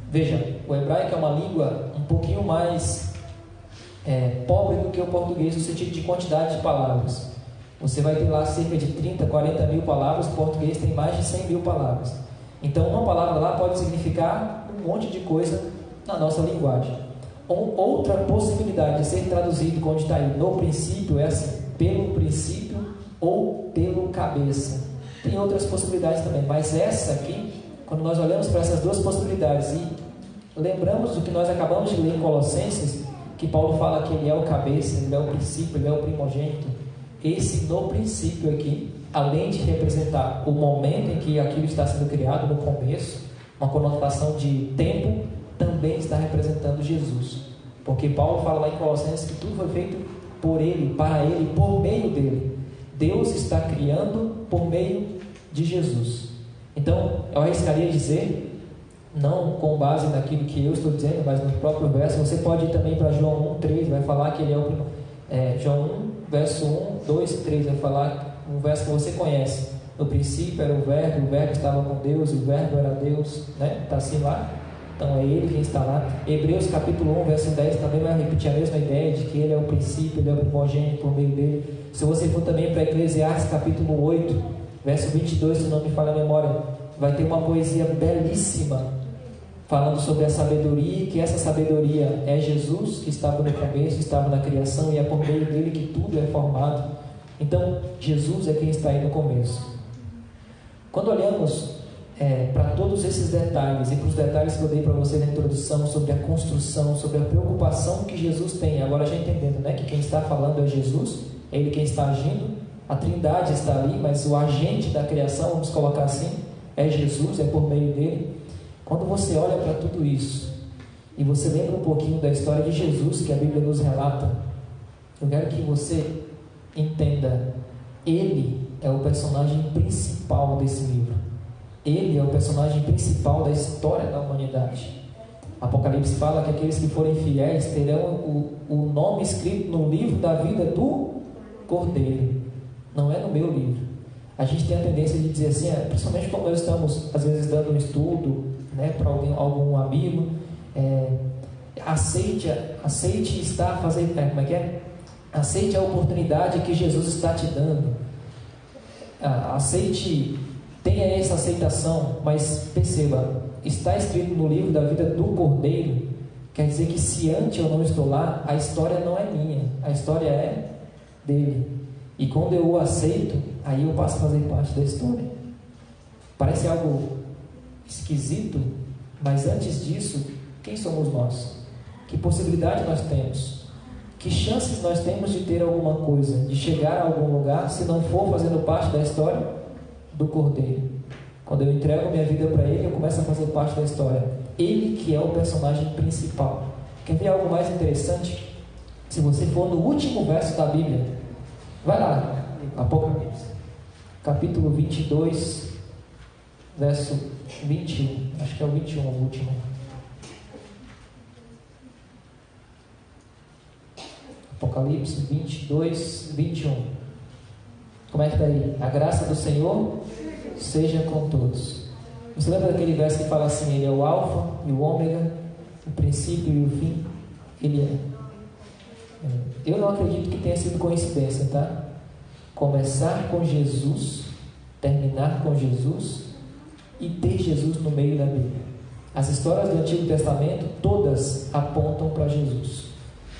veja, o hebraico é uma língua um pouquinho mais pobre do que o português no sentido de quantidade de palavras. Você vai ter lá cerca de 30, 40 mil palavras, o português tem mais de 100 mil palavras. Então uma palavra lá pode significar um monte de coisa na nossa linguagem. Outra possibilidade de ser traduzido quando está aí no princípio é assim: pelo princípio ou pelo cabeça. Tem outras possibilidades também, mas essa aqui, quando nós olhamos para essas duas possibilidades e lembramos do que nós acabamos de ler em Colossenses, que Paulo fala que ele é o cabeça, ele é o princípio, ele é o primogênito. Esse no princípio aqui, além de representar o momento em que aquilo está sendo criado, no começo, uma conotação de tempo, também está representando Jesus. Porque Paulo fala lá em Colossenses que tudo foi feito por ele, para ele, por meio dele. Deus está criando por meio de Jesus. Então, eu arriscaria dizer, não com base naquilo que eu estou dizendo, mas no próprio verso, você pode ir também para João 1:3, vai falar que ele é o João 1, verso 1, 2 e 3, vai falar um verso que você conhece. No princípio era o verbo estava com Deus, o verbo era Deus, né? Está assim lá. Então é ele quem está lá. Hebreus capítulo 1, verso 10 também vai repetir a mesma ideia de que ele é o princípio, ele é o primogênito por meio dele. Se você for também para Eclesiastes capítulo 8, verso 22, se não me falha a memória, vai ter uma poesia belíssima falando sobre a sabedoria, que essa sabedoria é Jesus, que estava no começo, estava na criação, e é por meio dele que tudo é formado. Então Jesus é quem está aí no começo. Quando olhamos para todos esses detalhes e para os detalhes que eu dei para você na introdução sobre a construção, sobre a preocupação que Jesus tem, agora já entendendo, né, que quem está falando é Jesus, é ele quem está agindo, a Trindade está ali, mas o agente da criação, vamos colocar assim, é Jesus, é por meio dele. Quando você olha para tudo isso e você lembra um pouquinho da história de Jesus que a Bíblia nos relata, eu quero que você entenda, ele é o personagem principal desse livro. Ele é o personagem principal da história da humanidade. Apocalipse fala que aqueles que forem fiéis terão o nome escrito no livro da vida do Cordeiro. Não é no meu livro. A gente tem a tendência de dizer assim, principalmente quando nós estamos, às vezes, dando um estudo, né, para algum amigo, aceite estar fazendo, aceite a oportunidade que Jesus está te dando. Aceite, tenha essa aceitação, mas perceba, está escrito no livro da vida do Cordeiro, quer dizer que se antes eu não estou lá, a história não é minha, a história é dele. E quando eu o aceito, aí eu passo a fazer parte da história. Parece algo esquisito, mas antes disso, quem somos nós? Que possibilidade nós temos? Que chances nós temos de ter alguma coisa, de chegar a algum lugar, se não for fazendo parte da história do Cordeiro? Quando eu entrego minha vida para ele, eu começo a fazer parte da história. Ele que é o personagem principal. Quer ver algo mais interessante? Se você for no último verso da Bíblia, vai lá, Apocalipse, capítulo 22, verso 21, acho que é o 21, o último. Apocalipse 22, 21. Como é que está aí? A graça do Senhor seja com todos. Você lembra daquele verso que fala assim: Ele é o alfa e o ômega, o princípio e o fim? Ele é. Eu não acredito que tenha sido coincidência, tá? Começar com Jesus, terminar com Jesus e ter Jesus no meio da Bíblia. As histórias do Antigo Testamento todas apontam para Jesus.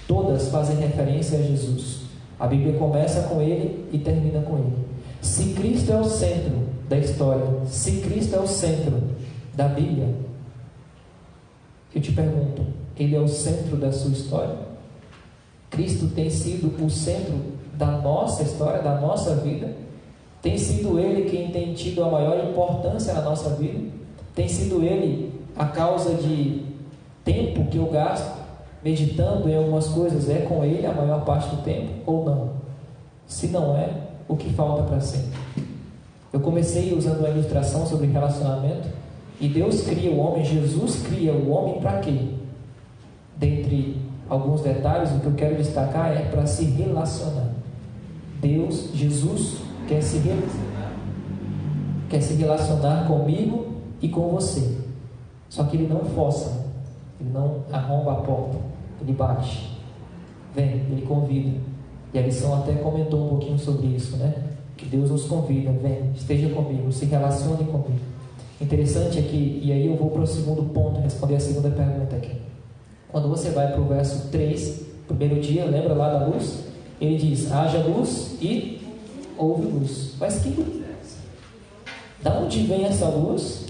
Todas fazem referência a Jesus. A Bíblia começa com Ele e termina com Ele. Se Cristo é o centro da história, se Cristo é o centro da Bíblia, eu te pergunto, Ele é o centro da sua história? Cristo tem sido o centro da nossa história, da nossa vida? Tem sido Ele quem tem tido a maior importância na nossa vida? Tem sido Ele a causa de tempo que eu gasto meditando em algumas coisas? É com Ele a maior parte do tempo ou não? Se não é, o que falta para ser? Eu comecei usando uma ilustração sobre relacionamento, e Deus cria o homem, Jesus cria o homem para quê? Dentre alguns detalhes, o que eu quero destacar é para se relacionar. Jesus quer se relacionar comigo e com você. Só que Ele não força, Ele não arromba a porta, Ele bate, vem, Ele convida. E a lição até comentou um pouquinho sobre isso, né? Que Deus nos convida, vem, esteja comigo, se relacione comigo. Interessante aqui, e aí eu vou para o segundo ponto, responder a segunda pergunta aqui. Quando você vai para o verso 3, primeiro dia, lembra lá da luz? Ele diz: haja luz e houve luz. Mas que luz é essa? Da onde vem essa luz?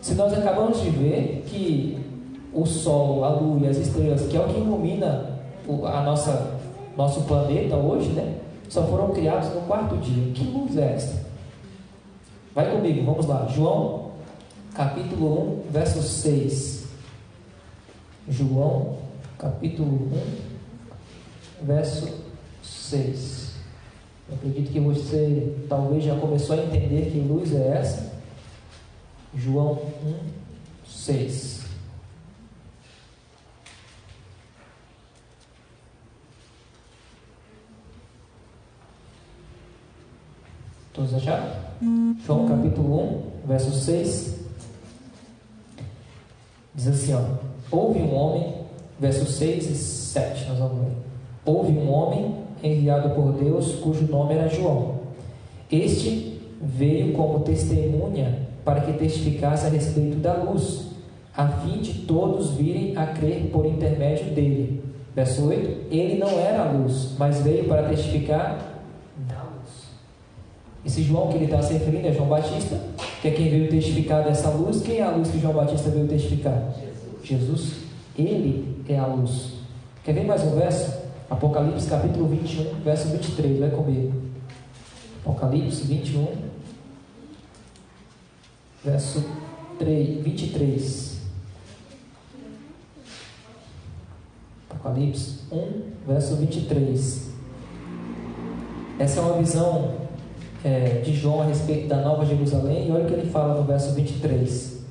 Se nós acabamos de ver que o sol, a lua e as estrelas, que é o que ilumina nosso planeta hoje, né? Só foram criados no quarto dia. Que luz é essa? Vai comigo, vamos lá. João, capítulo 1, verso 6. João, capítulo 1, verso 6. Eu acredito que você talvez já começou a entender que luz é essa. João 1, 6. Todos acharam? João capítulo 1, verso 6. Diz assim, ó: houve um homem, verso 6 e 7, nós vamos ver. Houve um homem enviado por Deus, cujo nome era João. Este veio como testemunha para que testificasse a respeito da luz, a fim de todos virem a crer por intermédio dele. Verso 8: ele não era a luz, mas veio para testificar da luz. Esse João que ele está se referindo é João Batista, que é quem veio testificar dessa luz. Quem é a luz que João Batista veio testificar? Jesus. Ele é a luz. Quer ver mais um verso? Apocalipse capítulo 21, verso 23, vai comigo. Apocalipse 21, verso 23. Apocalipse 1, verso 23. Essa é uma visão de João a respeito da Nova Jerusalém, e olha o que ele fala no verso 23.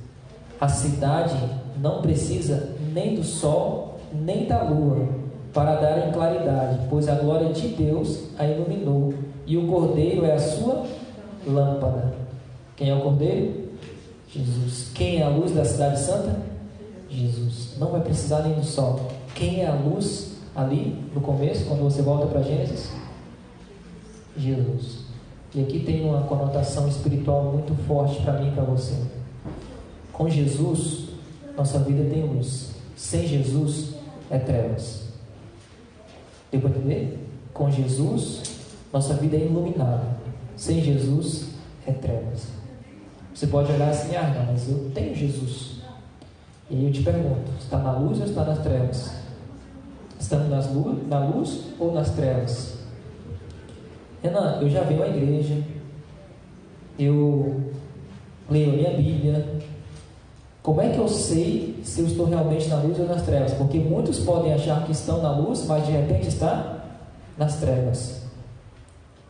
A cidade não precisa nem do sol, nem da lua, para darem claridade, pois a glória de Deus a iluminou, e o Cordeiro é a sua lâmpada. Quem é o Cordeiro? Jesus. Quem é a luz da cidade santa? Jesus. Não vai precisar nem do sol. Quem é a luz ali no começo, quando você volta para Gênesis? Jesus. E aqui tem uma conotação espiritual muito forte para mim e para você. Com Jesus, nossa vida tem luz. Sem Jesus, é trevas. Deu para entender? Com Jesus, nossa vida é iluminada. Sem Jesus, é trevas. Você pode olhar assim: ah, não, mas eu tenho Jesus. E aí eu te pergunto: está na luz ou está nas trevas? Estamos na luz ou nas trevas? Renan, eu já venho à igreja, eu leio a minha Bíblia. Como é que eu sei se eu estou realmente na luz ou nas trevas? Porque muitos podem achar que estão na luz, mas de repente está nas trevas.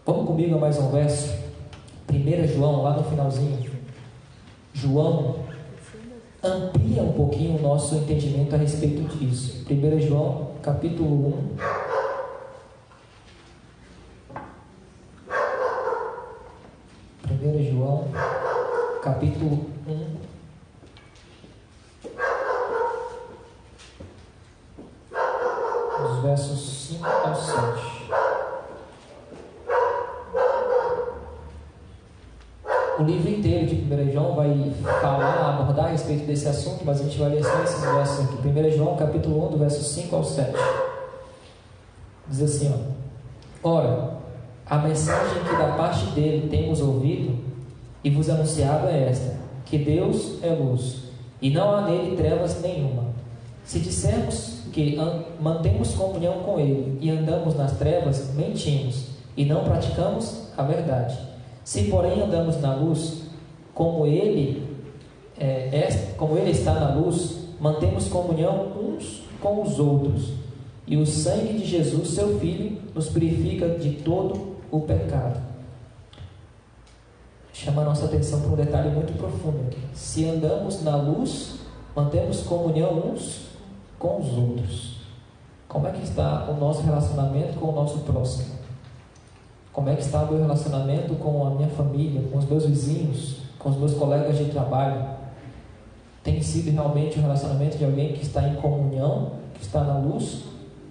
Vamos comigo a mais um verso. 1 João, lá no finalzinho. João amplia um pouquinho o nosso entendimento a respeito disso. 1 João, capítulo 1. João, capítulo 1, O livro inteiro de 1 João vai abordar a respeito desse assunto, mas a gente vai ler só esses versos aqui. 1 João, capítulo 1, do verso 5 ao 7. Diz assim, ó: Ora, a mensagem que da parte dele temos ouvido e vos anunciado é esta, que Deus é luz, e não há nele trevas nenhuma. Se dissermos que mantemos comunhão com ele e andamos nas trevas, mentimos, e não praticamos a verdade. Se, porém, andamos na luz, como ele está na luz, mantemos comunhão uns com os outros. E o sangue de Jesus, seu Filho, nos purifica de todo o pecado. Chama a nossa atenção para um detalhe muito profundo aqui. Se andamos na luz, mantemos comunhão uns com os outros. Como é que está o nosso relacionamento com o nosso próximo? Como é que está o meu relacionamento com a minha família, com os meus vizinhos, com os meus colegas de trabalho? Tem sido realmente o relacionamento de alguém que está em comunhão, que está na luz?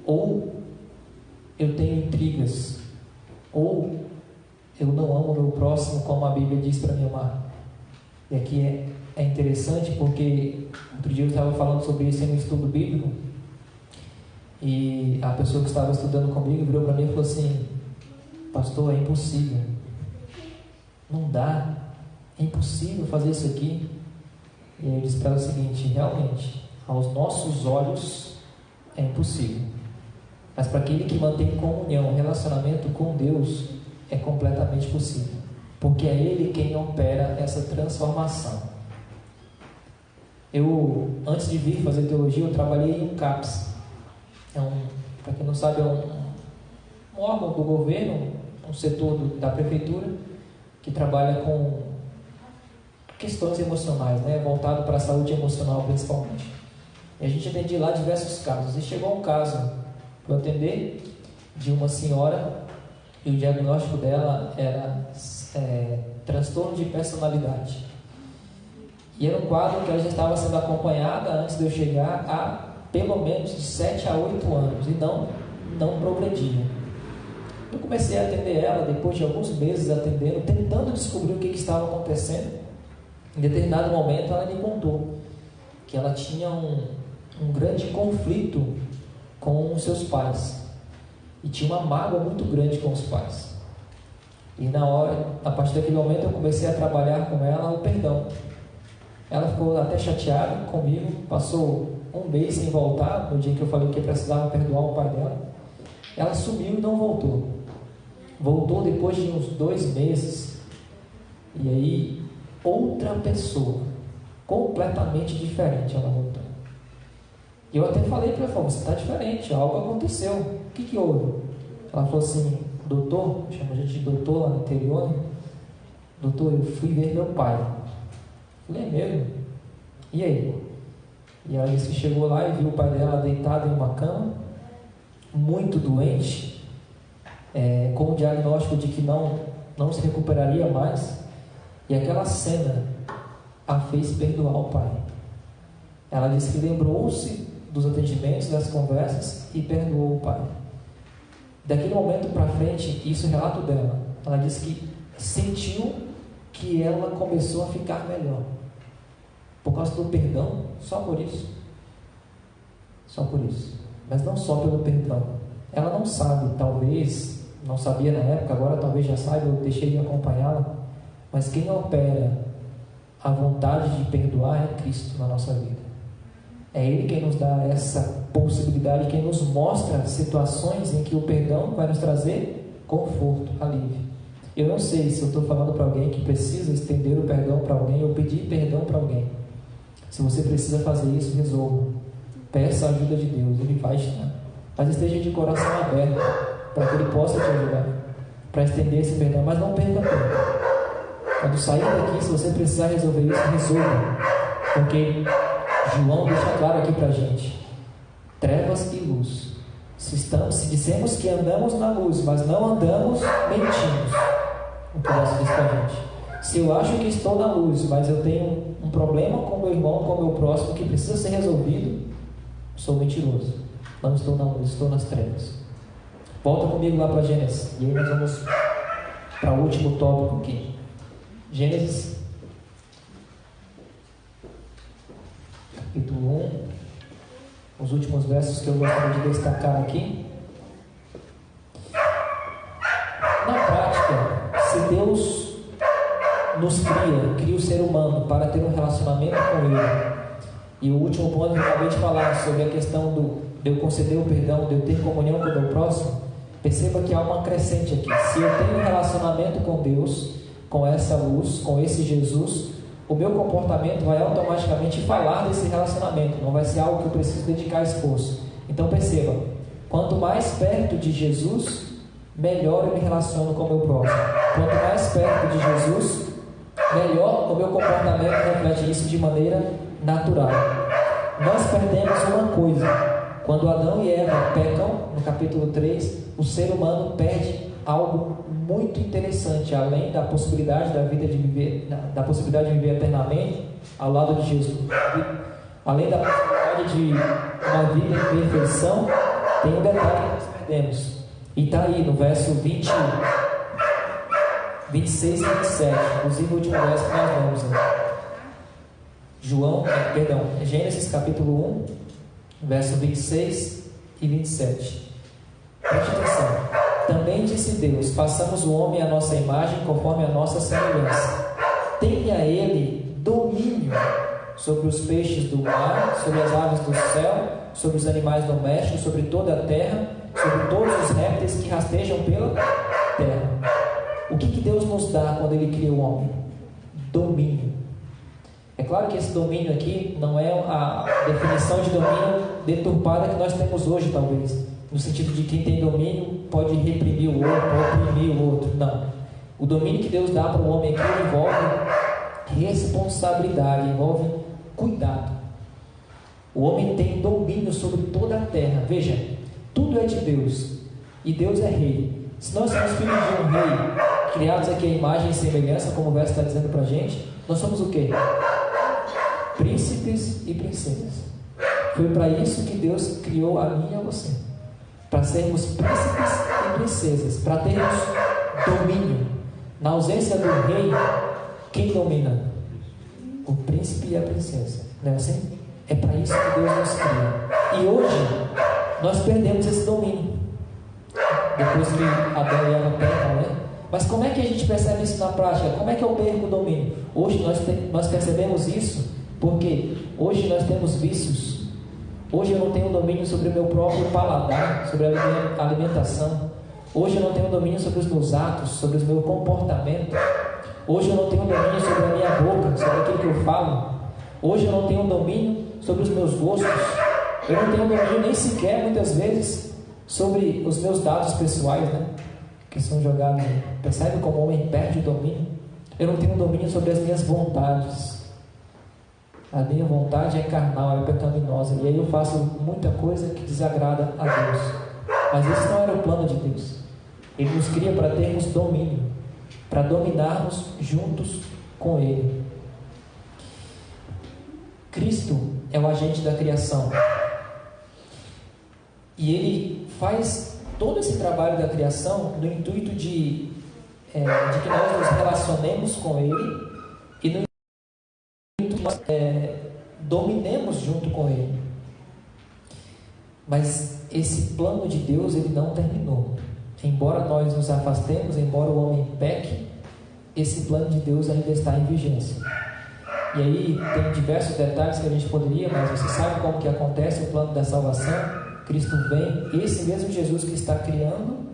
Ou eu tenho intrigas? Ou eu não amo o meu próximo como a Bíblia diz para me amar? E aqui é interessante porque outro dia eu estava falando sobre isso em um estudo bíblico, e a pessoa que estava estudando comigo virou para mim e falou assim: pastor, é impossível, não dá, é impossível fazer isso aqui. E eu disse para ela o seguinte: realmente, aos nossos olhos é impossível, mas para aquele que mantém comunhão, relacionamento com Deus, é completamente possível, porque é Ele quem opera essa transformação. Eu, antes de vir fazer teologia, eu trabalhei em um CAPS. Para quem não sabe, é um órgão do governo, um setor da prefeitura, que trabalha com questões emocionais, né, voltado para a saúde emocional principalmente. E a gente atendia lá diversos casos, e chegou um caso para eu atender de uma senhora, e o diagnóstico dela era transtorno de personalidade. E era um quadro que ela já estava sendo acompanhada antes de eu chegar há pelo menos de 7 a 8 anos, e não progredia. Eu comecei a atender ela depois de alguns meses atendendo, tentando descobrir o que estava acontecendo. Em determinado momento ela me contou que ela tinha um grande conflito com os seus pais, e tinha uma mágoa muito grande com os pais. E a partir daquele momento eu comecei a trabalhar com ela o perdão. Ela ficou até chateada comigo, passou um mês sem voltar, no dia que eu falei que precisava perdoar o pai dela. Ela sumiu e não voltou. Voltou depois de uns 2 meses, e aí outra pessoa, completamente diferente, ela voltou. E eu até falei para ela: você está diferente, algo aconteceu, o que houve? Ela falou assim: doutor, chama a gente de doutor lá no interior, né? Doutor, eu fui ver meu pai. Eu falei: é mesmo? E aí? E ela disse que chegou lá e viu o pai dela deitado em uma cama, muito doente, com o diagnóstico de que não se recuperaria mais. E aquela cena a fez perdoar o pai. Ela disse que lembrou-se dos atendimentos, das conversas, e perdoou o pai. Daquele momento para frente, isso é relato dela, ela disse que sentiu que ela começou a ficar melhor por causa do perdão, só por isso. Só por isso. Mas não só pelo perdão. Ela não sabe, talvez, não sabia na época, agora talvez já saiba, eu deixei de acompanhá-la, mas quem opera a vontade de perdoar é Cristo na nossa vida. É Ele quem nos dá essa possibilidade, quem nos mostra situações em que o perdão vai nos trazer conforto, alívio. Eu não sei se eu estou falando para alguém que precisa estender o perdão para alguém ou pedir perdão para alguém. Se você precisa fazer isso, resolva. Peça a ajuda de Deus, Ele vai te dar. Mas esteja de coração aberto para que Ele possa te ajudar, para estender esse perdão. Mas não perca tempo. Quando sair daqui, se você precisar resolver isso, resolva. Porque João deixa claro aqui para a gente: trevas e luz. Se dissemos que andamos na luz, mas não andamos, mentimos. O que Deus diz para a gente. Se eu acho que estou na luz, mas eu tenho um problema com meu irmão, com o meu próximo, que precisa ser resolvido, sou mentiroso. Não estou na luz, estou nas trevas. Volta comigo lá para Gênesis. E aí nós vamos para o último tópico aqui. Gênesis, capítulo 1, os últimos versos que eu gostaria de destacar aqui. Na prática, se Deus nos cria o ser humano para ter um relacionamento com Ele, e o último ponto que eu acabei de falar sobre a questão de eu conceder o perdão, de eu ter comunhão com o meu próximo, perceba que há uma crescente aqui. Se eu tenho um relacionamento com Deus, com essa luz, com esse Jesus, o meu comportamento vai automaticamente falar desse relacionamento, não vai ser algo que eu preciso dedicar esforço. Então perceba, quanto mais perto de Jesus, melhor eu me relaciono com o meu próximo. Quanto mais perto de Jesus, melhor o meu comportamento reflete isso de maneira natural. Nós perdemos uma coisa. Quando Adão e Eva pecam, no capítulo 3, o ser humano perde algo muito interessante, além da possibilidade da vida de viver, da possibilidade de viver eternamente ao lado de Jesus. Além da possibilidade de uma vida em perfeição, tem um detalhe que nós perdemos. E está aí no verso 20, 26 e 27, inclusive o último verso que nós lemos. Gênesis capítulo 1, verso 26 e 27. Preste atenção. Também disse Deus: façamos o homem à nossa imagem, conforme a nossa semelhança. Tenha ele domínio sobre os peixes do mar, sobre as aves do céu, sobre os animais domésticos, sobre toda a terra, sobre todos os répteis que rastejam pela terra. O que Deus nos dá quando Ele cria o homem? Domínio. É claro que esse domínio aqui não é a definição de domínio deturpada que nós temos hoje, talvez. No sentido de quem tem domínio pode reprimir o outro, pode oprimir o outro. Não. O domínio que Deus dá para o homem aqui envolve responsabilidade, envolve cuidado. O homem tem domínio sobre toda a terra. Veja, tudo é de Deus e Deus é rei. Se nós somos filhos de um rei, criados aqui à imagem e semelhança, como o verso está dizendo para a gente, nós somos o quê? Príncipes e princesas. Foi para isso que Deus criou a mim e a você, para sermos príncipes e princesas, para termos domínio. Na ausência do rei, quem domina? O príncipe e a princesa. Não é assim? É para isso que Deus nos cria. E hoje nós perdemos esse domínio, depois que Adão e Eva pecam, né? Mas como é que a gente percebe isso na prática? Como é que eu perco o domínio? Hoje nós percebemos isso porque hoje nós temos vícios. Hoje eu não tenho domínio sobre o meu próprio paladar, sobre a minha alimentação. Hoje eu não tenho domínio sobre os meus atos, sobre o meu comportamento. Hoje eu não tenho domínio sobre a minha boca, sobre aquilo que eu falo. Hoje eu não tenho domínio sobre os meus gostos. Eu não tenho domínio nem sequer, muitas vezes, sobre os meus dados pessoais, né? Que são jogados. Percebe como o homem perde o domínio? Eu não tenho domínio sobre as minhas vontades. A minha vontade é carnal, é pecaminosa. E aí eu faço muita coisa que desagrada a Deus. Mas esse não era o plano de Deus. Ele nos cria para termos domínio, para dominarmos juntos com Ele. Cristo é o agente da criação. E Ele faz todo esse trabalho da criação no intuito de que nós nos relacionemos com Ele e no intuito de nós dominemos junto com Ele. Mas esse plano de Deus, ele não terminou. Embora nós nos afastemos, embora o homem peque, esse plano de Deus ainda está em vigência. E aí tem diversos detalhes que a gente poderia, mas você sabe como que acontece o plano da salvação? Cristo vem, esse mesmo Jesus que está criando,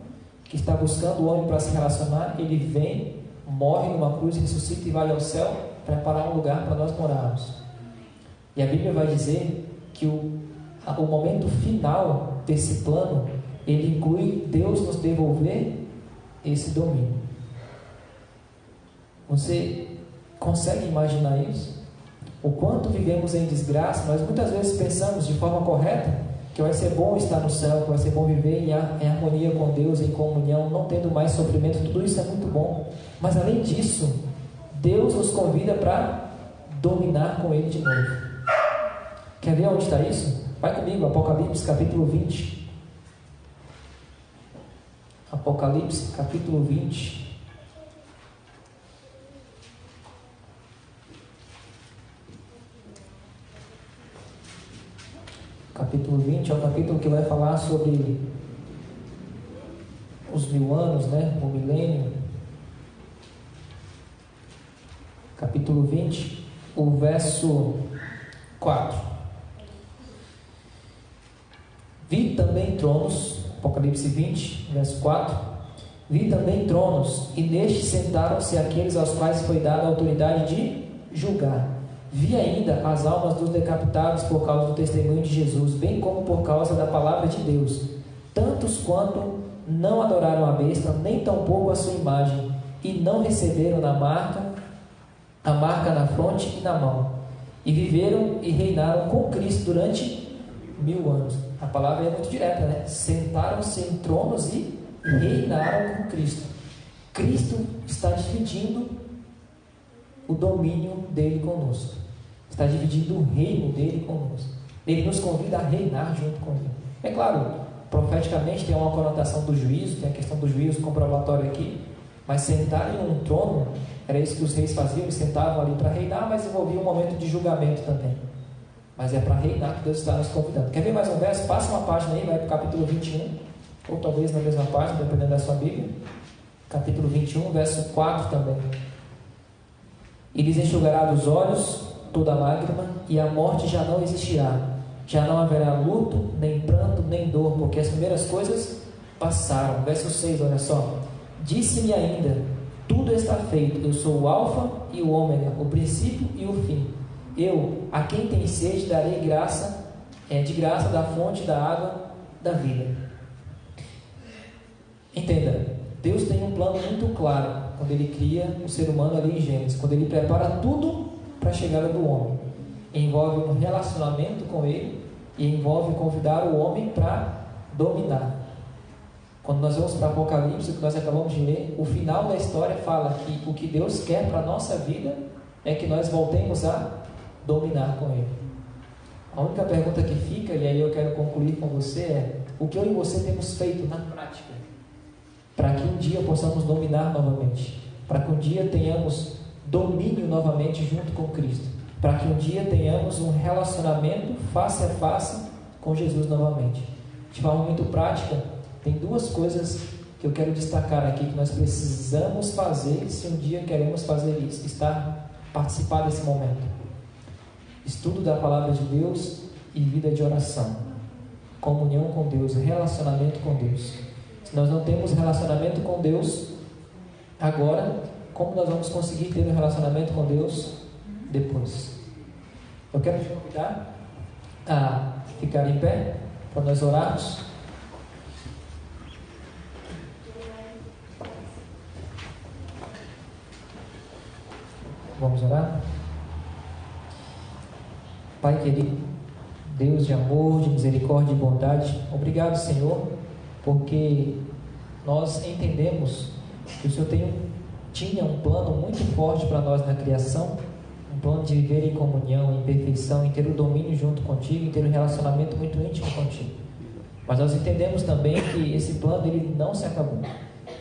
que está buscando o homem para se relacionar, ele vem, morre numa cruz, ressuscita e vai ao céu preparar um lugar para nós morarmos. E a Bíblia vai dizer que o momento final desse plano, ele inclui Deus nos devolver esse domínio. Você consegue imaginar isso? O quanto vivemos em desgraça, nós muitas vezes pensamos de forma correta que vai ser bom estar no céu, que vai ser bom viver em harmonia com Deus, em comunhão, não tendo mais sofrimento. Tudo isso é muito bom. Mas além disso, Deus nos convida para dominar com Ele de novo. Quer ver onde está isso? Vai comigo, Apocalipse capítulo 20. Apocalipse capítulo 20. capítulo 20 é um capítulo que vai falar sobre os 1000 anos, né? O milênio. Capítulo 20, o verso 4. Vi também tronos, Apocalipse 20, verso 4. Vi também tronos, e nestes sentaram-se aqueles aos quais foi dada a autoridade de julgar. Vi ainda as almas dos decapitados por causa do testemunho de Jesus, bem como por causa da palavra de Deus, tantos quanto não adoraram a besta, nem tampouco a sua imagem, e não receberam a marca na fronte e na mão, e viveram e reinaram com Cristo durante 1000 anos. A palavra é muito direta, né? Sentaram-se em tronos e reinaram com Cristo. Cristo está dividindo o domínio dele conosco, está dividindo o reino dele conosco. Ele nos convida a reinar junto com ele. É claro, profeticamente tem uma conotação do juízo, tem a questão do juízo comprobatório aqui, mas sentar em um trono era isso que os reis faziam, eles sentavam ali para reinar, mas envolvia um momento de julgamento também. Mas é para reinar que Deus está nos convidando. Quer ver mais um verso? Passa uma página aí, vai para o capítulo 21, ou talvez na mesma página, dependendo da sua Bíblia. Capítulo 21, verso 4 também. E lhes enxugará dos olhos toda lágrima, e a morte já não existirá. Já não haverá luto, nem pranto, nem dor, porque as primeiras coisas passaram. Verso 6, olha só. Disse-me ainda: tudo está feito. Eu sou o Alfa e o Ômega, o princípio e o fim. Eu, a quem tem sede, darei graça, de graça da fonte da água da vida. Entenda, Deus tem um plano muito claro quando Ele cria o ser humano ali em Gênesis, quando Ele prepara tudo para a chegada do homem. Envolve um relacionamento com Ele e envolve convidar o homem para dominar. Quando nós vamos para Apocalipse, o que nós acabamos de ler, o final da história fala que o que Deus quer para a nossa vida é que nós voltemos a dominar com Ele. A única pergunta que fica, e aí eu quero concluir com você, é: o que eu e você temos feito na prática para que um dia possamos dominar novamente, para que um dia tenhamos domínio novamente junto com Cristo, para que um dia tenhamos um relacionamento face a face com Jesus novamente? De forma muito prática, tem duas coisas que eu quero destacar aqui que nós precisamos fazer se um dia queremos fazer isso, participar desse momento. Estudo da palavra de Deus e vida de oração. Comunhão com Deus, relacionamento com Deus. Se nós não temos relacionamento com Deus agora, como nós vamos conseguir ter um relacionamento com Deus depois? Eu quero te convidar a ficar em pé para nós orarmos. Vamos orar? Pai querido, Deus de amor, de misericórdia e bondade, obrigado, Senhor, porque nós entendemos que o Senhor tinha um plano muito forte para nós na criação, um plano de viver em comunhão, em perfeição, em ter o domínio junto contigo, em ter um relacionamento muito íntimo contigo. Mas nós entendemos também que esse plano ele não se acabou.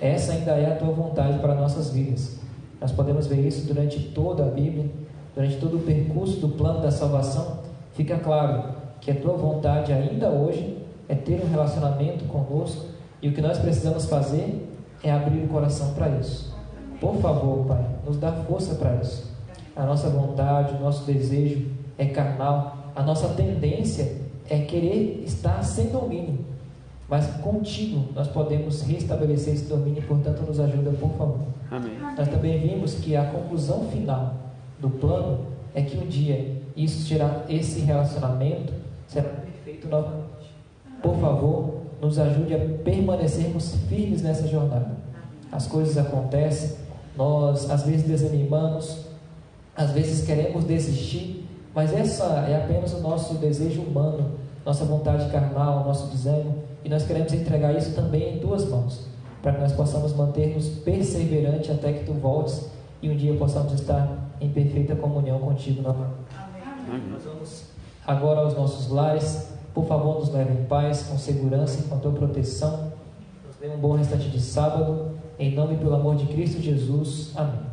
Essa ainda é a tua vontade para nossas vidas. Nós podemos ver isso durante toda a Bíblia, durante todo o percurso do plano da salvação. Fica claro que a tua vontade ainda hoje é ter um relacionamento conosco, e o que nós precisamos fazer é abrir o coração para isso. Por favor, Pai, nos dá força para isso. A nossa vontade, o nosso desejo é carnal, a nossa tendência é querer estar sem domínio, mas contigo nós podemos restabelecer esse domínio, portanto nos ajuda, por favor. Amém. Nós também vimos que a conclusão final do plano é que um dia esse relacionamento será perfeito novamente. Por favor, nos ajude a permanecermos firmes nessa jornada. As coisas acontecem, nós às vezes desanimamos, às vezes queremos desistir, mas essa é apenas o nosso desejo humano, nossa vontade carnal, nosso desânimo, e nós queremos entregar isso também em tuas mãos, para que nós possamos manter-nos perseverantes até que tu voltes e um dia possamos estar em perfeita comunhão contigo novamente. Nós vamos agora aos nossos lares. Por favor, nos leve em paz, com segurança e com a tua proteção. Nos dê um bom restante de sábado. Em nome e pelo amor de Cristo Jesus. Amém.